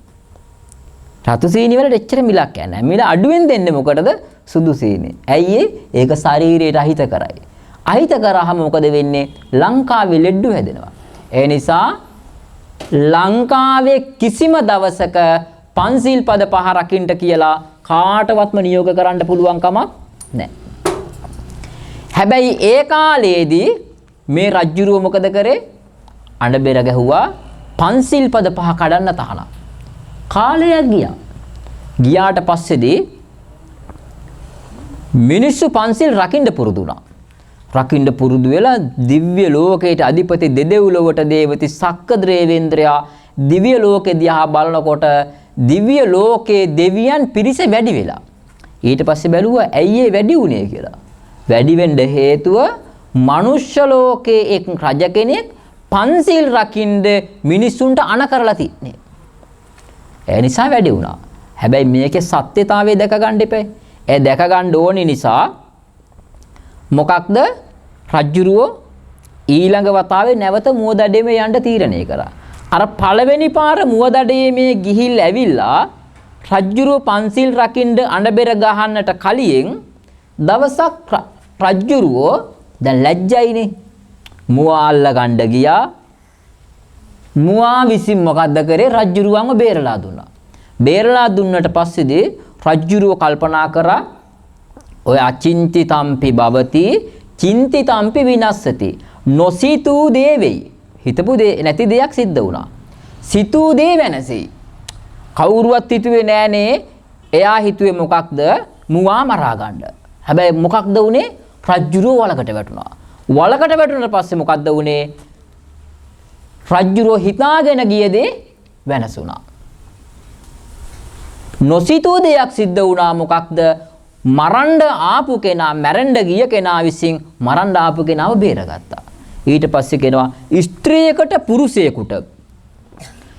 රතු සීනි වලට එච්චර මිලක් යන්නේ නැහැ. මිල අඩුවෙන් දෙන්නේ මොකටද? සුදු සීනි. ඇයි ඒක ශරීරයට අහිත කරයි. අහිත කරාම මොකද වෙන්නේ? ලංකාවේ ලෙඩ්ඩු හැදෙනවා. ඒ නිසා ලංකාවේ කිසිම දවසක පන්සිල් පද 5 රකින්න කියලා කාටවත්ම නියෝග කරන්න පුළුවන් කමක් නැහැ. හැබැයි ඒ කාලයේදී මේ රජ්ජුරුව මොකද කරේ? අඬබෙර ගැහුවා පන්සිල් පද 5 කඩන්න තහනම්. කාලයක් ගියා. ගියාට පස්සේදී මිනිස්සු පන්සිල් රකින්න පුරුදු වුණා. රකින්න පුරුදු වෙලා දිව්‍ය ලෝකයට අධිපති දෙදෙව්ලොවට දේවති සක්කද්‍රේවේන්ද්‍රයා දිව්‍ය ලෝකෙ දිහා බලනකොට දිව්‍ය ලෝකයේ දෙවියන් පිරිස වැඩි වෙලා. ඊට පස්සේ බැලුවා ඇයි ඒ වැඩි වුනේ කියලා. වැඩි වෙන්න හේතුව මනුෂ්‍ය ලෝකයේ එක් රජ කෙනෙක් පන්සිල් රකින්න මිනිසුන්ට අණ කරලා තින්නේ. ඒ නිසා වැඩි වුණා. හැබැයි මේකේ සත්‍යතාවය දැක ගන්න එපා. ඒ දැක ගන්න ඕනි නිසා මොකක්ද? රජ්ජුරුවෝ ඊළඟ වතාවේ නැවත මුවදඩේමේ යන්න තීරණය කරා. අර පළවෙනි පාර මුවදඩේමේ ගිහිල් ඇවිල්ලා රජ්ජුරුවෝ පන්සිල් රකින්න අඬබෙර ගහන්නට කලින් දවසක් රජ්ජුරුවෝ දැන් ලැජ්ජයිනේ. මුවා අල්ල ගන්න ගියා. මුවා විසින් මොකද්ද කරේ? රජ්ජුරුවන්ව බේරලා දුන්නා. බේරලා දුන්නට පස්සේදී රජ්ජුරුවෝ කල්පනා කරා ඔය අචින්තිතම්පි භවති චින්තිතම්පි විනස්සති. නොසිතූ දේ වෙයි. හිතපු දේ නැති දෙයක් සිද්ධ වුණා. සිතූ දේ වෙනසෙයි. කවුරුවත් හිතුවේ නෑනේ. එයා හිතුවේ මොකක්ද? මුවා මරා ගන්න. හැබැයි මොකක්ද උනේ? රජ්ජුරුවෝ වලකට වැටුණා. වලකට වැටුණාට පස්සේ මොකක්ද උනේ? රජ්ජුරුවෝ හිතාගෙන ගිය දේ වෙනස් වුණා. නොසිතූ දෙයක් සිද්ධ වුණා. මොකක්ද? මරන්න ආපු කෙනා මැරෙන්න ගිය කෙනා විසින් මරන්න ආපු කෙනාව බේරගත්තා. ඊට පස්සේ කියනවා ස්ත්‍රියකට පුරුෂයෙකුට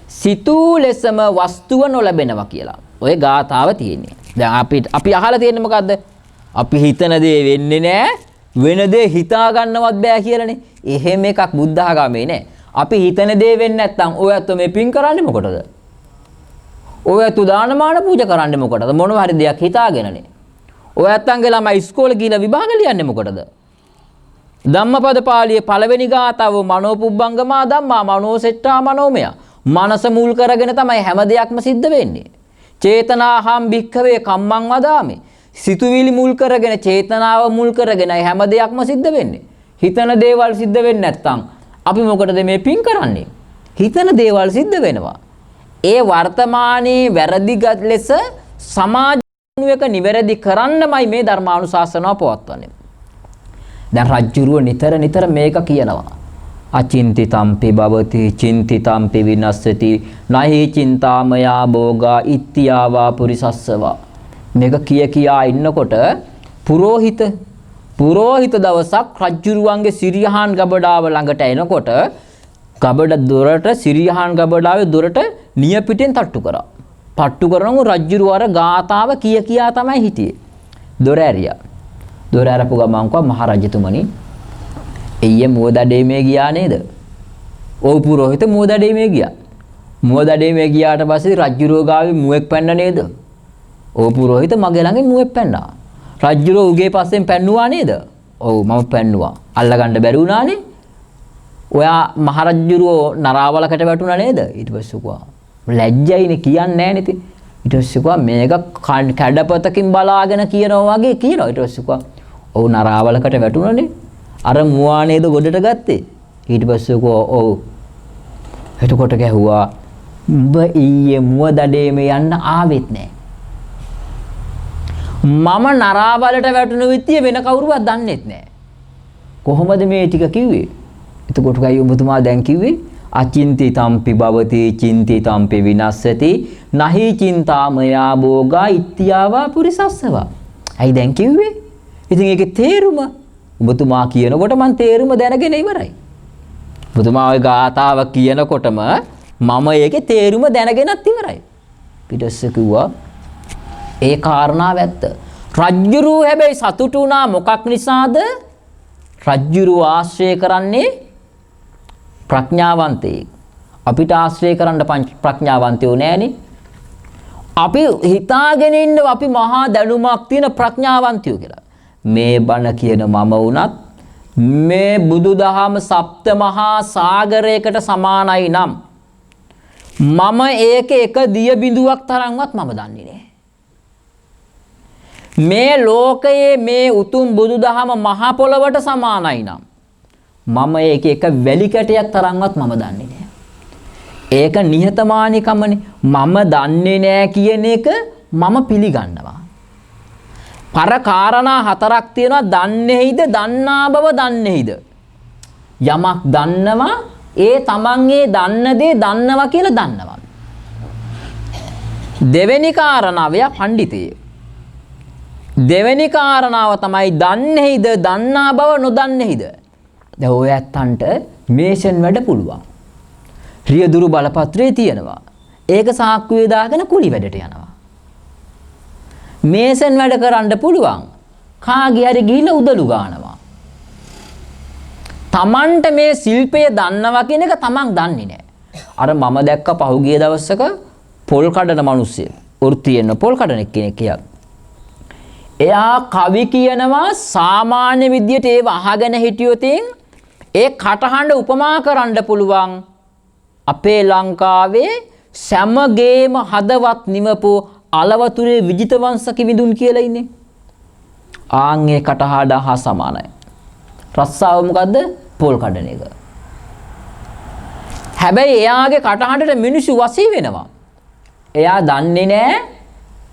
සිතූ ලෙසම වස්තුව නොලැබෙනවා කියලා. ඔය ගාථාව තියෙන්නේ. දැන් අපි අහලා තියෙන්නේ මොකද්ද? අපි හිතන දේ වෙන්නේ නැහැ. වෙන දේ හිතා ගන්නවත් බෑ කියලානේ. එහෙම එකක් බුද්ධ ආගමේ නෑ. අපි හිතන දේ වෙන්නේ නැත්නම් ඔයත් මේ පින් කරන්නේ මොකටද? ඔයත් දානමාන පූජා කරන්නේ මොකටද? මොනවා හරි දෙයක් හිතාගෙනනේ. ඔයත්න්ගේ ළමයි ඉස්කෝලේ ගිහලා විභාග ලියන්නේ මොකටද? ධම්මපද පාළියේ පළවෙනි ගාථාව මනෝපුබ්බංගමා ධම්මා මනෝසෙට්ටා මනෝමය. මනස මුල් කරගෙන තමයි හැම දෙයක්ම සිද්ධ වෙන්නේ. චේතනාහම් භික්ඛවේ කම්මං වදාමි. සිතුවිලි මුල් කරගෙන චේතනාව මුල් කරගෙන හැම දෙයක්ම සිද්ධ වෙන්නේ. හිතන දේවල් සිද්ධ වෙන්නේ නැත්නම් අපි මොකටද මේ පින් කරන්නේ? හිතන දේවල් සිද්ධ වෙනවා. ඒ වර්තමානයේ වැරදිගත් ලෙස සමාජ එක නිවැරදි කරන්නමයි මේ ධර්මානුශාසනාව පවත්වන්නේ. දැන් රජ්ජුරුව නිතර මේක කියනවා. අචින්තිතම්පි භවති චින්තිතම්පි විනස්සති නහි චින්තාමයා භෝගා ඉත්‍යාවා පුරිසස්සවා. මේක කියා ඉන්නකොට පුරෝහිත දවසක් රජ්ජුරුවන්ගේ සිරියහන් ගබඩාව ළඟට එනකොට ගබඩ දොරට සිරියහන් ගබඩාවේ දොරට නියපිටෙන් තට්ටු කරා. පට්ටු කරනම රජ්ජුරුව අර ගාතාව කියා තමයි හිටියේ. දොර ඇරියා. දොර ඇරපු ගමන් කව මහරජතුමනි එయ్య මුවදඩේමේ ගියා නේද? ඔව් පුරෝහිත මුවදඩේමේ ගියා. මුවදඩේමේ ගියාට පස්සේ රජ්ජුරුව ගාවේ මුවෙක් පැන්න නේද? ඔව් පුරෝහිත මගේ ළඟින් මුවෙක් පැන්නා. රජ්ජුරුව උගේ පස්සෙන් පැන්නුවා නේද? ඔව් මම පැන්නුවා. අල්ලගන්න බැරි වුණානේ. ඔයා මහරජ්ජුරුව නරාවලකට වැටුණා නේද? ඊට පස්සේ කිව්වා ලැජ්ජයිනේ කියන්නේ නැහැ නේ. ඊට පස්සේ කිව්වා මේක කැඩපතකින් බලාගෙන කියනවා වගේ කියනවා. ඊට පස්සේ කිව්වා ඔව් නරාවලකට වැටුණානේ. අර මුවා නේද ගොඩට ගත්තේ. ඊට පස්සේ කිව්වා ඔව්. එතකොට ගැහුවා උඹ ඊයේ මුවදඩේම යන්න ආවෙත් නැහැ. මම නරාවලට වැටුණු විත්තිය වෙන කවුරුවත් දන්නෙත් නැහැ. කොහොමද මේ ටික කිව්වේ? එතකොට ගයි උඹතුමා දැන් කිව්වේ අචින්තිතම්පි භවති චින්තිතම්පි විනස්සති නහි චින්තාමයා භෝගා ඉත්‍යාවා පුරිසස්සවා. ඇයි දැන් කිව්වේ? ඉතින් ඒකේ තේරුම ඔබතුමා කියනකොට මම තේරුම දැනගෙන ඉවරයි. බුදුමා ඔය ගාතාව කියනකොටම මම ඒකේ තේරුම දැනගෙනත් ඉවරයි. පිටස්ස කිව්වා ඒ කාරණාව ඇත්ත. රජ්ජුරුව හැබැයි සතුටු වුණා මොකක් නිසාද? රජ්ජුරුව ආශ්‍රය කරන්නේ ප්‍රඥාවන්තයෙක්. අපිට ආශ්‍රය කරන්න ප්‍රඥාවන්තයෝ නෑනේ. අපි හිතාගෙන ඉන්න අපි මහා දැනුමක් තියෙන ප්‍රඥාවන්තයෝ කියලා. මේ බණ කියන මම වුණත් මේ බුදුදහම සප්ත මහා සාගරයකට සමානයි නම් මම ඒක එක දිය බිඳුවක් තරම්වත් මම දන්නේ නෑ. මේ ලෝකයේ මේ උතුම් බුදුදහම මහ පොළවට සමානයි නම් මම ඒක එක වැලි කැටයක් තරම්වත් මම දන්නේ නෑ. ඒක නිහතමානීකමනේ. මම දන්නේ නෑ කියන එක මම පිළිගන්නවා. පර කාරණා හතරක් තියෙනවා. දන්නේහිද, දන්නා බව දන්නේහිද. යමක් දන්නවා ඒ තමන් ඒ දන්න දේ දන්නවා කියලා දන්නවා. දෙවෙනි කාරණාව පඬිතේ. දෙවෙනි කාරණාව තමයි දන්නේහිද, දන්නා බව නොදන්නේහිද. දැන් ඔය ඇත්තන්ට මේෂන් වැඩ පුළුවන්. රියදුරු බලපත්‍රයේ තියෙනවා. ඒක සාක්කුවේ දාගෙන කුලි වැඩට යනවා. මේෂන් වැඩ කරන්න පුළුවන්. කාගේ හරි ගිහිල්ලා උදළු ගන්නවා. තමන්ට මේ ශිල්පය දන්නවා කියන එක තමන් දන්නේ නැහැ. අර මම දැක්ක පහුගිය දවසක පොල් කඩන මිනිස්සු. වෘත්තියෙන් පොල් කඩන කෙනෙක් කියලා. එයා කවි කියනවා සාමාන්‍ය විදියට ඒව අහගෙන හිටියොත් ඒ කටහඬ උපමා කරන්න පුළුවන්. අපේ ලංකාවේ සෑමගේම හදවත් නිමපු අලවතුරේ විජිතවංශ කිවිඳුන් කියලා ඉන්නේ. ආන්ගේ කටහඬ හා සමානයි. රස්සාව මොකද්ද? පොල් කඩන එක. හැබැයි එයාගේ කටහඬට මිනිස්සු වසී වෙනවා. එයා දන්නේ නැහැ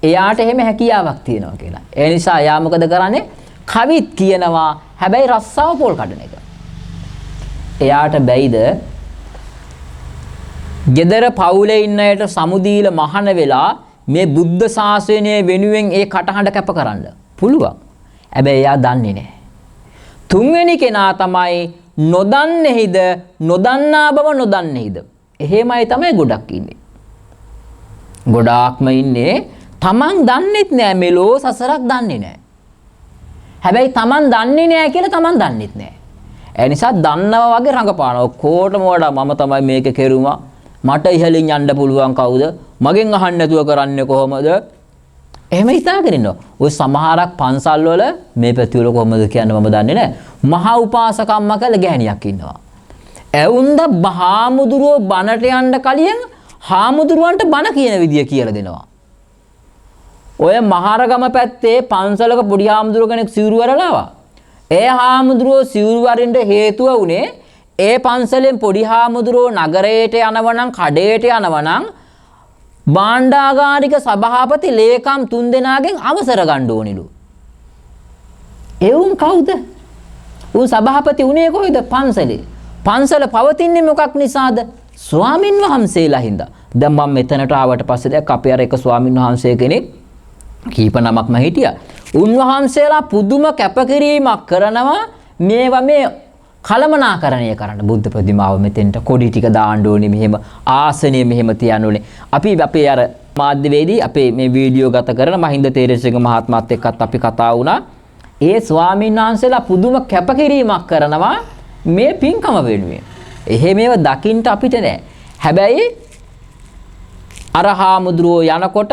එයාට එහෙම හැකියාවක් තියෙනවා කියලා. ඒ නිසා එයා මොකද කරන්නේ? කවිත් කියනවා. හැබැයි රස්සාව පොල් කඩන එක. එයාට බැයිද gedara පවුලේ ඉන්න අයට සමුදීල මහාන වෙලා මේ බුද්ධ ශාසනය වෙනුවෙන් ඒ කටහඬ කැප කරන්න පුළුවන්. හැබැයි එයා දන්නේ නැහැ. තුන්වෙනි කෙනා තමයි නොදන්නේහිද, නොදන්නා බව නොදන්නේහිද. එහෙමයි තමයි ගොඩක් ඉන්නේ. ගොඩාක්ම ඉන්නේ තමන් දන්නෙත් නෑ, මෙලෝ සසරක් දන්නේ නෑ. හැබැයි තමන් දන්නේ නෑ කියලා තමන් දන්නෙත් නෑ. ඒ නිසා දන්නවා වගේ රඟපානවා. ඔක්කොටම වඩා මම තමයි මේක කෙරුවා. මට ඉහළින් යන්න පුළුවන් කවුද? මගෙන් අහන්න නැතුව කරන්නේ කොහොමද? එහෙම හිතාගෙන ඉන්නවා. ඔය සමහරක් පන්සල් වල මේ පැතිවල කොහොමද කියන්නේ මම දන්නේ නෑ. මහා උපාසකම්ම කියලා ගෑණියක් ඉන්නවා. ඇවුන්ද බහාමුදුරෝ බණට යන්න කලින් හාමුදුරුවන්ට බණ කියන විදිය කියලා දෙනවා. ඔය මහරගම පැත්තේ පන්සලක පොඩි හාමුදුරුව කෙනෙක් සිවුරු වරලාවා. ඒ හාමුදුරුවෝ සිවුරු වරින්න හේතුව උනේ ඒ පන්සලෙන් පොඩි හාමුදුරුවෝ නගරයට යනවනම් කඩේට යනවනම් භාණ්ඩාගාරික සභාපති ලේකම් 3 දෙනාගෙන් අවසර ගන්න ඕනිලු. එවුන් කවුද? උන් සභාපති උනේ කොයිද? පන්සලේ. පන්සල පවතින්නේ මොකක් නිසාද? ස්වාමින් වහන්සේලා හින්දා. දැන් මම මෙතනට ආවට පස්සේ දැක්ක අපේ අර එක ස්වාමින් වහන්සේ කෙනෙක් කීප නමක්ම හිටියා. උන්වහන්සේලා පුදුම කැපකිරීමක් කරනවා මේවා මේ කලමනාකරණය කරන්න. බුද්ධ ප්‍රතිමාව මෙතෙන්ට කොඩි ටික දාන්න ඕනේ, මෙහෙම ආසනය මෙහෙම තියන්න ඕනේ. අපි අපේ අර මාධ්‍යවේදී අපේ මේ වීඩියෝ ගත කරන මහින්ද තේරසිංහ මහත්මයාත් එක්කත් අපි කතා වුණා. ඒ ස්වාමීන් වහන්සේලා පුදුම කැපකිරීමක් කරනවා මේ පින්කම වෙනුවෙන්. එහෙම ඒවා දකින්න අපිට නෑ. හැබැයි අර හාමුදුරුවෝ යනකොට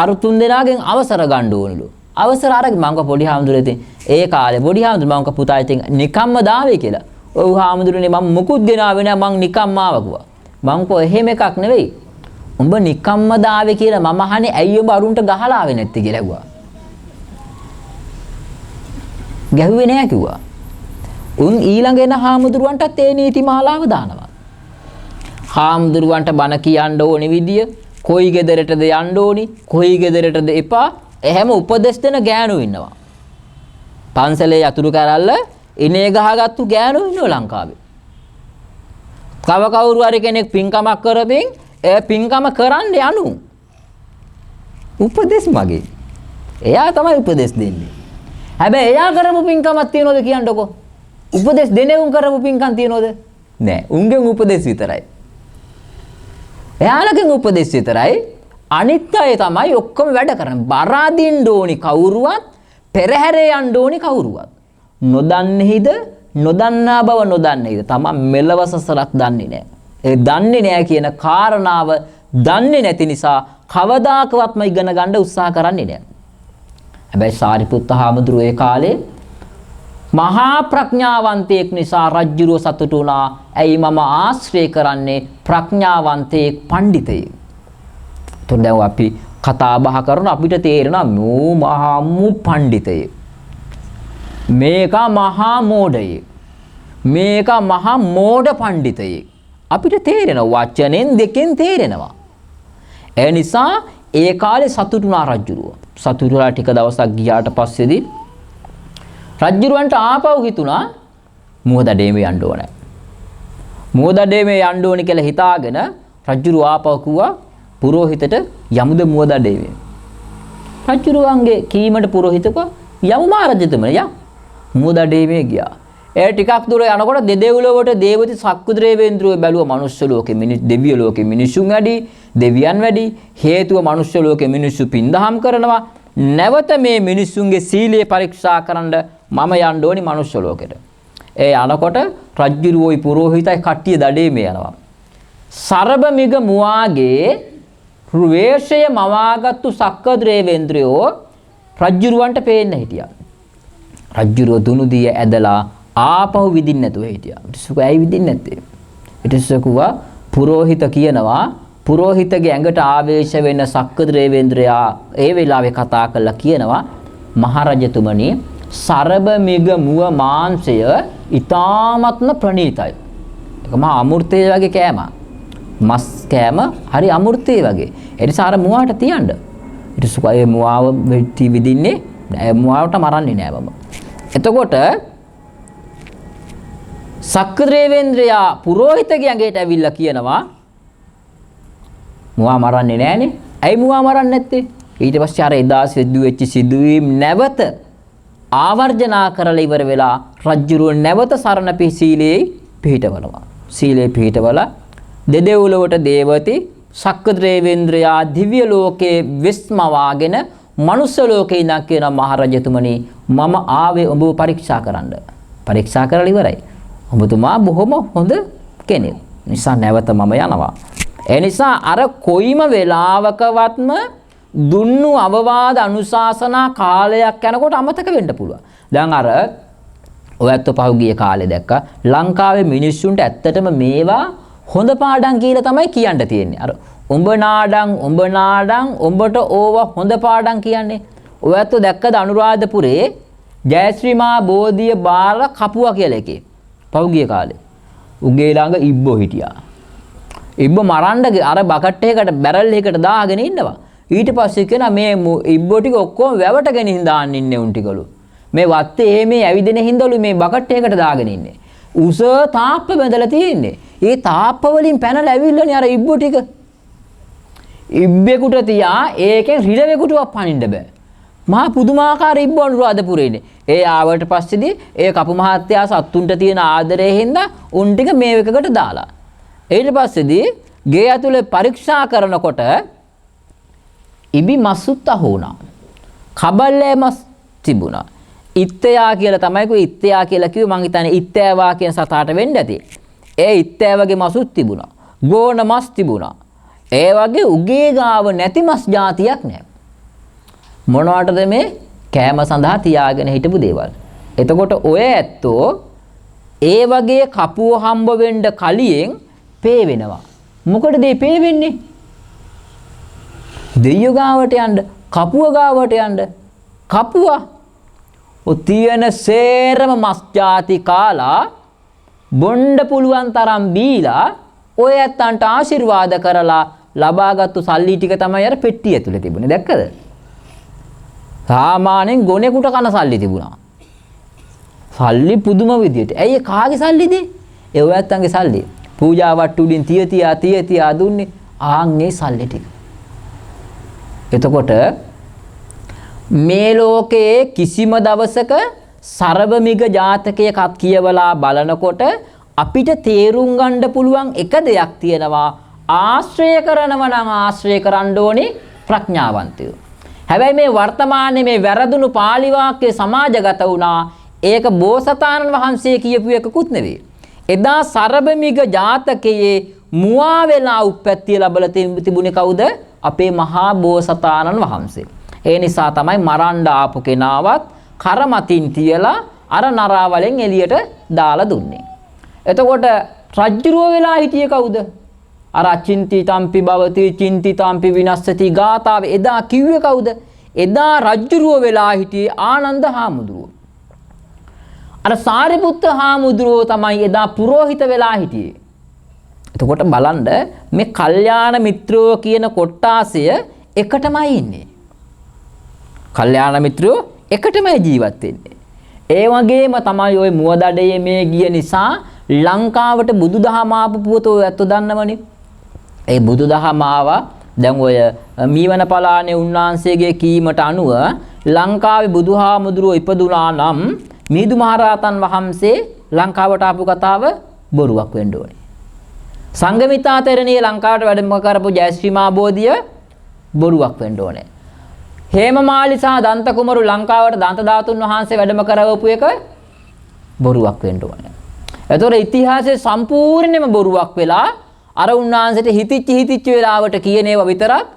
අර 3 දෙනාගෙන් අවසර ගන්න ඕනලු. අවසර අරගෙන මං කව පොඩි හාමුදුරුවෝ ඉතින් ඒ කාලේ පොඩි හාමුදුරුවෝ මං කව පුතා ඉතින් නිකම්ම දාවේ කියලා. ඔව් හාමුදුරුවනේ මම මුකුත් ගෙනාවේ නෑ, මං නිකම්ම ආවා කිව්වා. මං කව එහෙම එකක් නෙවෙයි. උඹ නිකම්ම දාවේ කියලා මම අහන්නේ ඇයි ඔබ අරුන්ට ගහලා ආවේ නැත්තේ කියලා ඇහුවා. ගැහුවේ නෑ කිව්වා. උන් ඊළඟ එන හාමුදුරුවන්ටත් ඒ නීති මාලාව දානවා. හාමුදුරුවන්ට බණ කියන්න ඕනි විදිය, කොයි ගෙදරටද යන්න ඕනි, කොයි ගෙදරටද එපා, එහෙම උපදෙස් දෙන ගෑනු ඉන්නවා. පන්සලේ යතුරු කරල්ල ඉනේ ගහගත්තු ගෑනු ඉන්නවා ලංකාවේ. කව කවුරු හරි කෙනෙක් පින්කමක් කරමින් ඒ පින්කම කරන්න යනු. උපදෙස් මගේ. එයා තමයි උපදෙස් දෙන්නේ. හැබැයි එයා කරපු පින්කමක් තියනවද කියන්නකො? උපදෙස් දෙන්නේ උන් කරපු පින්කම් තියනවද? නෑ. උන්ගෙන් උපදෙස් විතරයි. එයාලගෙන් උපදෙස් විතරයි. අනිත් අය තමයි ඔක්කොම වැඩ කරන්නේ. බර අදින්න ඕනි කවුරුවත්, පෙරහැරේ යන්න ඕනි කවුරුවත්. නොදන්නේහිද, නොදන්නා බව නොදන්නේහිද? තමන් මෙලව සසරක් දන්නේ නෑ. ඒ දන්නේ නෑ කියන කාරණාව දන්නේ නැති නිසා කවදාකවත්ම ඉගෙන ගන්න උත්සාහ කරන්නේ නෑ. හැබැයි සාරිපුත්ත හාමුදුරුවෝ ඒ කාලේ මහා ප්‍රඥාවන්තයෙක් නිසා රජ්ජුරුව සතුටු වුණා. ඇයි මම ආශ්‍රය කරන්නේ ප්‍රඥාවන්තයෙක්, පඬිතෙක්. එතකොට දැන් අපි කතා බහ කරන අපිට තේරෙනවා මෝ මහා පඬිතෙක්. මේක මහා මෝඩයෙක්. මේක මහා මෝඩ පඬිතෙක්. අපිට තේරෙනවා වචනෙන් දෙකෙන් තේරෙනවා. ඒ නිසා ඒ කාලේ සතුටු වුණා රජ්ජුරුව. සතුටු වෙලා ටික දවසක් ගියාට පස්සේදී රජ්ජුරුවන්ට ආපහු හිතුණා මුවදඩේමේ යන්න ඕනේ. මුවදඩේමේ යන්න ඕනේ කියලා හිතාගෙන රජ්ජුරුව ආපහු කිව්වා පුරෝහිතට යමුද මුවදඩේමේ. රජ්ජුරුවන්ගේ කීමට පුරෝහිතකෝ යමු මහරජතුමනි යා. මුවදඩේමේ ගියා. ඒ ටිකක් දුර යනකොට දෙදෙව්ලොවට දේවති සක්කුද්‍රේවේන්ද්‍රෝ බැලුව මනුෂ්‍ය ලෝකෙ දෙවිය ලෝකෙ මිනිසුන් වැඩි, දෙවියන් වැඩි. හේතුව මනුෂ්‍ය ලෝකෙ මිනිස්සු පින්දහම් කරනවා. නැවත මේ මිනිසුන්ගේ සීලය පරීක්ෂා කරන්න මම යන්න ඕනි මනුෂ්‍ය ලෝකෙට. ඒ යනකොට රජ්ජුරුවෝයි පුරෝහිතයි කට්ටිය දඩේමේ යනවා. සරබමිග මුවාගේ වේශය මවාගත්තු සක්කද්‍රේවේන්ද්‍රයෝ රජ්ජුරුවන්ට පේන්න හිටියා. රජ්ජුරුව දුනුදිය ඇදලා ආපහු විදින්න නැතුව හිටියා. ඊටසුක ඇයි විදින්න නැත්තේ? ඊටසුකුවා පුරෝහිත කියනවා පුරෝහිතගේ ඇඟට ආවේශ වෙන සක්කද්‍රේවේන්ද්‍රයා ඒ වෙලාවේ කතා කරලා කියනවා මහරජතුමනි සරබමිග මුව මාංශය ඊ타ත්ම ප්‍රණීතයි. ඒක මහා අමෘතය වගේ කෑම. මස් කෑම හරි අමෘතය වගේ. ඒ නිසා අර මුවාට තියන්න. ඊටසුක ඒ මුවාව විදින්නේ නෑ, මුවාවට මරන්නේ නෑ මම. එතකොට සක්කද්‍රේවේන්ද්‍රයා පුරෝහිතගේ ඇඟට ඇවිල්ලා කියනවා මුවා මරන්නේ නෑනේ. ඇයි මුවා මරන්නේ නැත්තේ? ඊට පස්සේ අර එදා සිදුවෙච්ච සිදුවීම් නැවත ආවර්ජනා කරලා ඉවර වෙලා රජ්ජුරුව නැවත සරණ සීලයේ පිහිටවනවා. සීලයේ පිහිටවලා දෙදෙව්ලොවට දේවති සක්කද්‍රේවේන්ද්‍රයා දිව්‍ය ලෝකයේ විස්මවාගෙන මනුෂ්‍ය ලෝකේ ඉඳන් කියන මහරජතුමනි මම ආවේ ඔබව පරීක්ෂා කරන්න. පරීක්ෂා කරලා ඉවරයි. ඔබතුමා බොහොම හොඳ කෙනෙක්. නිසා නැවත මම යනවා. ඒ නිසා අර කොයිම වෙලාවකවත්ම දුන්නු අවවාද අනුශාසනා කාලයක් යනකොට අමතක වෙන්න පුළුවන්. දැන් අර ඔයත් පහුගිය කාලේ දැක්කා ලංකාවේ මිනිස්සුන්ට ඇත්තටම මේවා හොඳ පාඩම් කියලා තමයි කියන්න තියෙන්නේ. අර උඹ නාඩම් උඹට ඕවා හොඳ පාඩම් කියන්නේ. ඔයත් දැක්කද අනුරාධපුරේ ජයශ්‍රීමා බෝධිය බාර කපුවා කියලා එකේ. පහුගිය කාලේ. උගේ ළඟ ඉබ්බෝ හිටියා. ඉබ්බ මරන්න අර බකට් එකකට බැරල් එකකට දාගෙන ඉන්නවා. ඊට පස්සේ කියනවා මේ ඉබ්බෝ ටික ඔක්කොම වැවටගෙන දාන්න ඉන්නේ උන් ටිකලු. මේ වත්තේ මේ ඇවිදින හින්දලු මේ බකට් එකකට දාගෙන ඉන්නේ. උස තාප්ප බැඳලා තියෙන්නේ. ඒ තාප්ප වලින් පැනලා ඇවිල්ලානේ අර ඉබ්බෝ ටික. ඉබ්බෙකුට තියා ඒකෙන් රිලෙවෙකුටවත් පනින්න බෑ. මහා පුදුමාකාර ඉබ්බෝ අනුරාධපුරේනේ. ඒ ආවට පස්සේදී ඒ කපු මහත්තයා සත්තුන්ට තියෙන ආදරයෙන් හින්දා උන් ටික මේ එකකට දාලා. ඊට පස්සේදී ගේ ඇතුලේ පරීක්ෂා කරනකොට ඉබි මස්සුත් අහුණා. කබල්ලේ මස් තිබුණා. ඉත්තයා කියලා තමයි කිව්වේ. ඉත්තයා කියලා කිව්වේ මං හිතන්නේ ඉත්තෑවා කියන සතාට වෙන්න ඇති. ඒ ඉත්තෑවගේ මසුත් තිබුණා. ගෝණ මස් තිබුණා. ඒ වගේ උගේ ගාව නැති මස් జాතියක් නෑ. මොනවටද මේ කෑම සඳහා තියාගෙන හිටපු දේවල්. එතකොට ඔය ඇත්තෝ ඒ වගේ කපුව හම්බ වෙන්න කලියෙන් පේ වෙනවා. මොකටද මේ පේ වෙන්නේ? දෙයියෝ ගාවට යන්න, කපුව ගාවට යන්න. කපුවා ඔ තියෙන සේරම මස් ಜಾති කාලා බොණ්ඩ පුළුවන් තරම් බීලා ඔය ඇත්තන්ට ආශිර්වාද කරලා ලබාගත්තු සල්ලි ටික තමයි අර පෙට්ටිය ඇතුලේ තිබුණේ. දැක්කද? සාමාන්‍යයෙන් ගොනෙකුට කන සල්ලි තිබුණා. සල්ලි පුදුම විදියට. ඇයි ඒ කාගේ සල්ලිද? ඒ ඔය ඇත්තන්ගේ සල්ලි. පූජා වට්ටු උඩින් තිය දුන්නේ ආන්ගේ සල්ලි ටික. එතකොට මේ ලෝකයේ කිසිම දවසක සරබමිග ජාතකයකත් කියවලා බලනකොට අපිට තේරුම් ගන්න පුළුවන් එක දෙයක් තියෙනවා. ආශ්‍රය කරනවා නම් ආශ්‍රය කරන්න ඕනේ ප්‍රඥාවන්තයෝ. හැබැයි මේ වර්තමානයේ මේ වැරදුණු පාලි වාක්‍ය සමාජගත වුණා. ඒක බෝසතාණන් වහන්සේ කියපු එකකුත් නෙවෙයි. එදා සරබමිග ජාතකයේ මුවා වෙලා උප්පත්තිය ලැබලා තිබුණේ කවුද? අපේ මහා බෝසතාණන් වහන්සේ. ඒ නිසා තමයි මරන්න ආපු කෙනාවත් කරමතින් තියලා අර නරාවලෙන් එළියට දාලා දුන්නේ. එතකොට රජ්ජුරුව වෙලා හිටියේ කවුද? අර චින්ති තම්පි භවති චින්ති තම්පි විනස්සති ගාතාව එදා කිව්වේ කවුද? එදා රජ්ජුරුව වෙලා හිටියේ ආනන්ද හාමුදුරුව. අර සාරිපුත්ත හාමුදුරුව තමයි එදා පුරෝහිත වෙලා හිටියේ. එතකොට බලන්න මේ කල්යාණ මිත්‍රයෝ කියන කොට්ටාසය එකටමයි ඉන්නේ. කල්යාණ මිත්‍රයෝ එකටමයි ජීවත් වෙන්නේ. ඒ වගේම තමයි ওই මුවදඩේ මේ ගිය නිසා ලංකාවට බුදුදහම ආපු පුවත ඔය ඇත්ත දන්නවනේ. ඒ බුදුදහම ආවා දැන් ඔය මීවන පලානේ උන්වහන්සේගේ කීමට අනුව ලංකාවේ බුදුහාමුදුරුවෝ ඉපදුනා නම් මිහිඳු මහරහතන් වහන්සේ ලංකාවට ආපු කතාව බොරුවක් වෙන්න ඕනේ. සංඝමිතා තෙරණිය ලංකාවට වැඩම කරපු ජයශ්‍රී මා බෝධිය බොරුවක් වෙන්න ඕනේ. හේමමාලි සහ දන්ත කුමරු ලංකාවට දන්ත ධාතුන් වහන්සේ වැඩම කරවපු එක බොරුවක් වෙන්න ඕනේ. ඒතොර ඉතිහාසයේ සම්පූර්ණයෙන්ම බොරුවක් වෙලා අර උන්වහන්සේට හිතිච්ච වෙලාවට කියන ඒවා විතරක්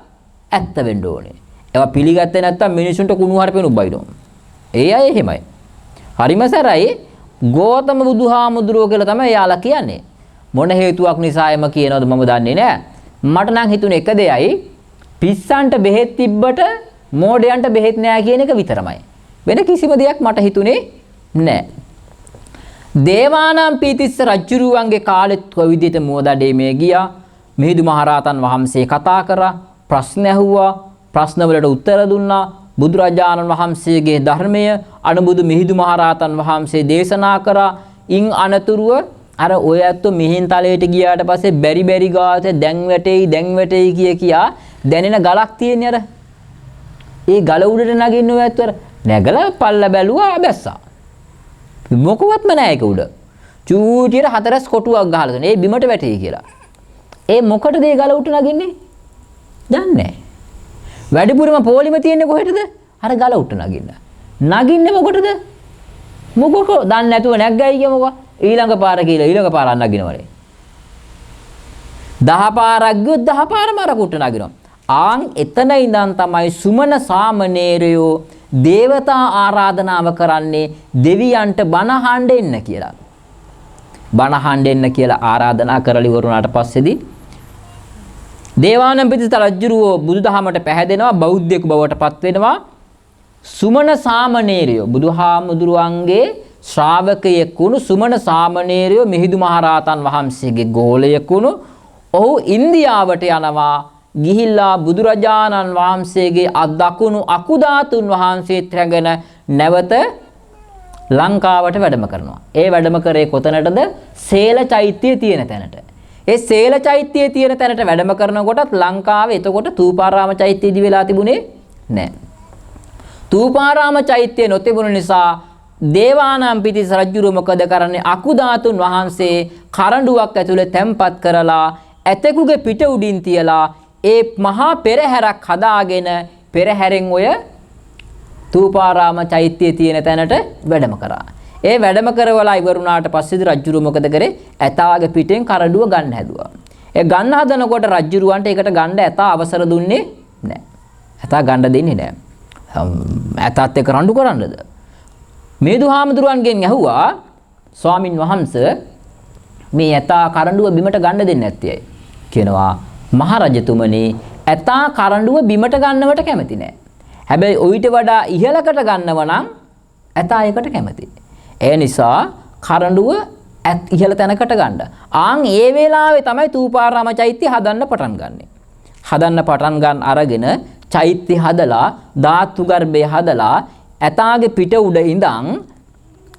ඇත්ත වෙන්න ඕනේ. ඒවා පිළිගත්තේ නැත්තම් මිනිසුන්ට කුණු හarpෙන උබයිනවා. ඒ අය එහෙමයි. හරිම සරයි ගෝතම බුදුහාමුදුරුවෝ කියලා තමයි යාලා කියන්නේ. මොන හේතුවක් නිසා එම කියනවද මම දන්නේ නැහැ. මට නම් හිතුනේ එක දෙයයි පිස්සන්ට බෙහෙත් තිබ්බට මෝඩයන්ට බෙහෙත් නෑ කියන එක විතරමයි. වෙන කිසිම දෙයක් මට හිතුනේ නෑ. දේවානම්පියතිස්ස රජුරුවන්ගේ කාලෙත් කොයි විදිහට මුවදඩේ මේ ගියා. මිහිඳු මහරහතන් වහන්සේ කතා කරා, ප්‍රශ්න ඇහුවා, ප්‍රශ්න වලට උත්තර දුන්නා. බුදුරජාණන් වහන්සේගේ ධර්මය අනුබුදු මිහිඳු මහරහතන් වහන්සේ දේශනා කරා. ඉන් අනතුරුව අර ඔය ඇත්තෝ මිහින්තලයට ගියාට පස්සේ බැරි ගාතේ දැන් වැටෙයි කියා දැනෙන ගලක් තියෙන්නේ අර. ඒ ගල උඩට නගින්න ඔය ඇත්තෝ නැගලා පල්ල බැලුවා බැස්සා. මොකවත්ම නැහැ ඒක උඩ. චූටියට හතරස් කොටුවක් ගහලා දුන්නා. ඒ බිමට වැටෙයි කියලා. ඒ මොකටද ඒ ගල උඩට නගින්නේ? දන්නේ නැහැ. වැඩිපුරම පොලිම තියෙන්නේ කොහෙටද? අර ගල උඩට නගින්න. නගින්නේ මොකටද? මොකෝ දන්නේ නැතුව නැග්ගයි කියමුකෝ. ඊළඟ පාර කියලා ඊළඟ පාර නගිනවලේ. 10 පාරක් ගියොත් 10 පාරම අර කුට්ට නගිනවා. ආන් එතන ඉඳන් තමයි සුමන සාමණේරයෝ දේවතා ආරාධනාව කරන්නේ දෙවියන්ට බණ අහන්න එන්න කියලා. බණ අහන්න එන්න කියලා ආරාධනා කරලි වරුණාට පස්සේදී දේවානම්පියතිස්ස රජුරෝ බුදුදහමට පැහැදෙනවා, බෞද්ධයෙකු බවට පත් වෙනවා. සුමන සාමණේරයෝ බුදුහාමුදුරුවන්ගේ ශ්‍රාවකයෙක් වුණු සුමන සාමණේරයෝ මිහිඳු මහරහතන් වහන්සේගේ ගෝලයෙක් වුණු ඔහු ඉන්දියාවට යනවා. ගිහිල්ලා බුදුරජාණන් වහන්සේගේ අදකුණු අකුධාතුන් වහන්සේත් රැගෙන නැවත ලංකාවට වැඩම කරනවා. ඒ වැඩම කරේ කොතනටද? සේල චෛත්‍යය තියෙන තැනට. ඒ සේල චෛත්‍යය තියෙන තැනට වැඩම කරනකොටත් ලංකාවේ එතකොට තූපාරාම චෛත්‍යය ඉදි වෙලා තිබුණේ නැහැ. තූපාරාම චෛත්‍යය නොතිබුණු නිසා දේවානම්පියතිස්ස රජුරු මොකද කරන්නේ? අකුධාතුන් වහන්සේ කරඬුවක් ඇතුලේ තැම්පත් කරලා ඇතෙකුගේ පිට උඩින් තියලා ඒ මහා පෙරහැරක් හදාගෙන පෙරහැරෙන් ඔය තූපාරාම චෛත්‍යය තියෙන තැනට වැඩම කරා. ඒ වැඩම කරවලා ඉවරුණාට පස්සේදී රජුරු මොකද කරේ? ඇතාගේ පිටෙන් කරඬුව ගන්න හැදුවා. ඒ ගන්න හදනකොට රජුරුවන්ට ඒකට ගන්න ඇතා අවසර දුන්නේ නැහැ. ඇතා ගන්න දෙන්නේ නැහැ. ඇතාත් එක්ක රණ්ඩු කරන්නද? මිහිඳු හාමුදුරුවන්ගෙන් ඇහුවා ස්වාමින් වහන්සේ මේ ඇතා කරඬුව බිමට ගන්න දෙන්නේ නැත්තේ කියනවා. මහරජතුමනි ඇතා කරඬුව බිමට ගන්නවට කැමති නැහැ. හැබැයි ඔయిత වඩා ඉහළකට ගන්නව නම් ඇතා ඒකට කැමති. ඒ නිසා කරඬුව ඉහළ තැනකට ගන්න. ආන් ඒ වෙලාවේ තමයි තූපාරාම චෛත්‍ය හදන්න පටන් ගන්නෙ. හදන්න පටන් ගන්න අරගෙන චෛත්‍ය හදලා ධාතු ගර්භය හදලා ඇතාගේ පිට උඩ ඉඳන්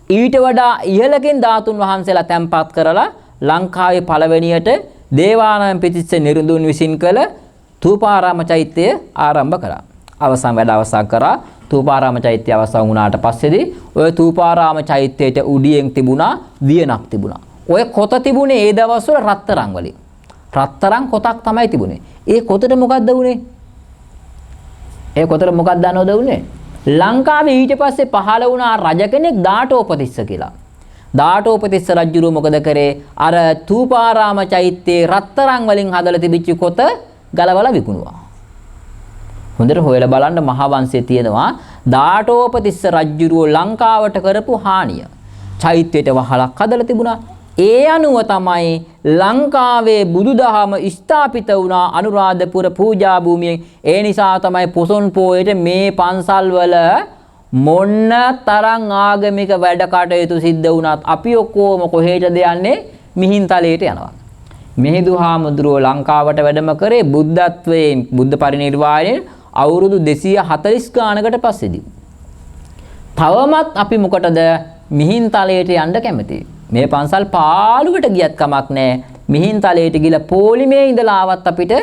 ඊට වඩා ඉහළකින් ධාතුන් වහන්සේලා තැන්පත් කරලා ලංකාවේ පළවෙනියට දේවානම්පියතිස්ස නිරුඳුන් විසින් කළ තූපාරාම චෛත්‍යය ආරම්භ කළා. අවසන් කරා. තූපාරාම චෛත්‍ය අවසන් වුණාට පස්සේදී ඔය තූපාරාම චෛත්‍යයට උඩියෙන් තිබුණා වියනක් තිබුණා. ඔය කොත තිබුණේ ඒ දවස්වල රත්තරන් වලින්. රත්තරන් කොතක් තමයි තිබුණේ. ඒ කොතට මොකක්ද වුනේ? ඒ කොතට මොකක්ද දන්නවද වුනේ? ලංකාවේ ඊට පස්සේ පහළ වුණා රජ කෙනෙක් දාඨෝපතිස්ස කියලා. දාඨෝපතිස්ස රජුරු මොකද කරේ? අර තූපාරාම චෛත්‍යයේ රත්තරන් වලින් හදලා තිබිච්ච කොත ගලවලා විකුණුවා. හොඳට හොයලා බලන්න මහාවංශයේ තියෙනවා දාඨෝපතිස්ස රජුරු ලංකාවට කරපු හානිය. චෛත්‍යයට වහලක් හදලා තිබුණා. ඒ අනුව තමයි ලංකාවේ බුදුදහම ස්ථාපිත වුණා අනුරාධපුර පූජා භූමියෙන්. ඒ නිසා තමයි පොසොන් පෝයට මේ පන්සල් වල මොන්න තරම් ආගමික වැඩ කටයුතු සිද්ධ වුණත් අපි ඔක්කොම කොහෙටද යන්නේ? මිහින්තලයට යනවා. මිහිඳු හාමුදුරුවෝ ලංකාවට වැඩම කරේ බුද්ධත්වයෙන් බුද්ධ පරිනිර්වාණයෙන් අවුරුදු 240 ගානකට පස්සේදී. තවමත් අපි මොකටද මිහින්තලයට යන්න කැමති? මේ පන්සල් පාළුවට ගියත් කමක් නැහැ. මිහින්තලයට ගිහලා පොලිමේ ඉඳලා ආවත් අපිට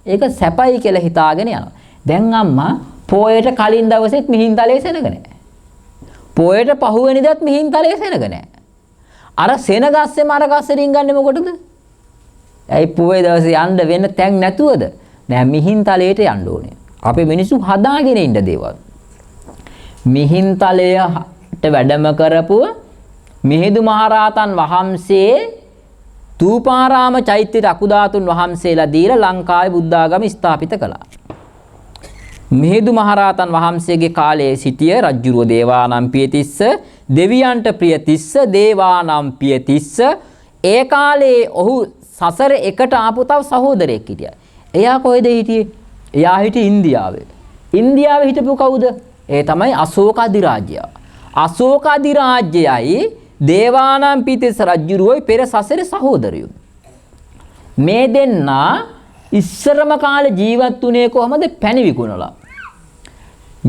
ඒක සැපයි කියලා හිතාගෙන යනවා. දැන් අම්මා පොයට කලින් දවසෙත් මිහින්තලේ සෙනග නැහැ. පොයට පහුවෙනිදත් මිහින්තලේ සෙනග නැහැ. අර සෙනගස්සෙම අර ගස්සේ රින්ගන්නේ මොකටද? ඇයි පොයේ දවසේ යන්න වෙන තැන් නැතුවද? නෑ මිහින්තලයට යන්න ඕනේ. අපේ මිනිස්සු හදාගෙන ඉන්න දේවල්. මිහින්තලයට වැඩම කරපු මිහිඳු මහරහතන් වහන්සේ තූපාරාම චෛත්‍යයට අකුධාතුන් වහන්සේලා දීලා ලංකාවේ බුද්ධාගම ස්ථාපිත කළා. මිහිඳු මහරහතන් වහන්සේගේ කාලයේ සිටිය රජුරුව දේවානම්පියතිස්ස, දෙවියන්ට ප්‍රියතිස්ස, දේවානම්පියතිස්ස ඒ කාලේ ඔහු සසර එකට ආපු තව සහෝදරයෙක් හිටියා. එයා කොහෙද හිටියේ? එයා හිටියේ ඉන්දියාවේ. ඉන්දියාවේ හිටපු කවුද? ඒ තමයි අශෝක අධිරාජ්‍යය. අශෝක අධිරාජ්‍යයයි දේවානම්පියතිස්ස රජුරුවයි පෙර සසරේ සහෝදරයෝ. මේ දෙන්නා ඉස්සරම කාලේ ජීවත් වුණේ කොහමද? පැණි විකුණලා.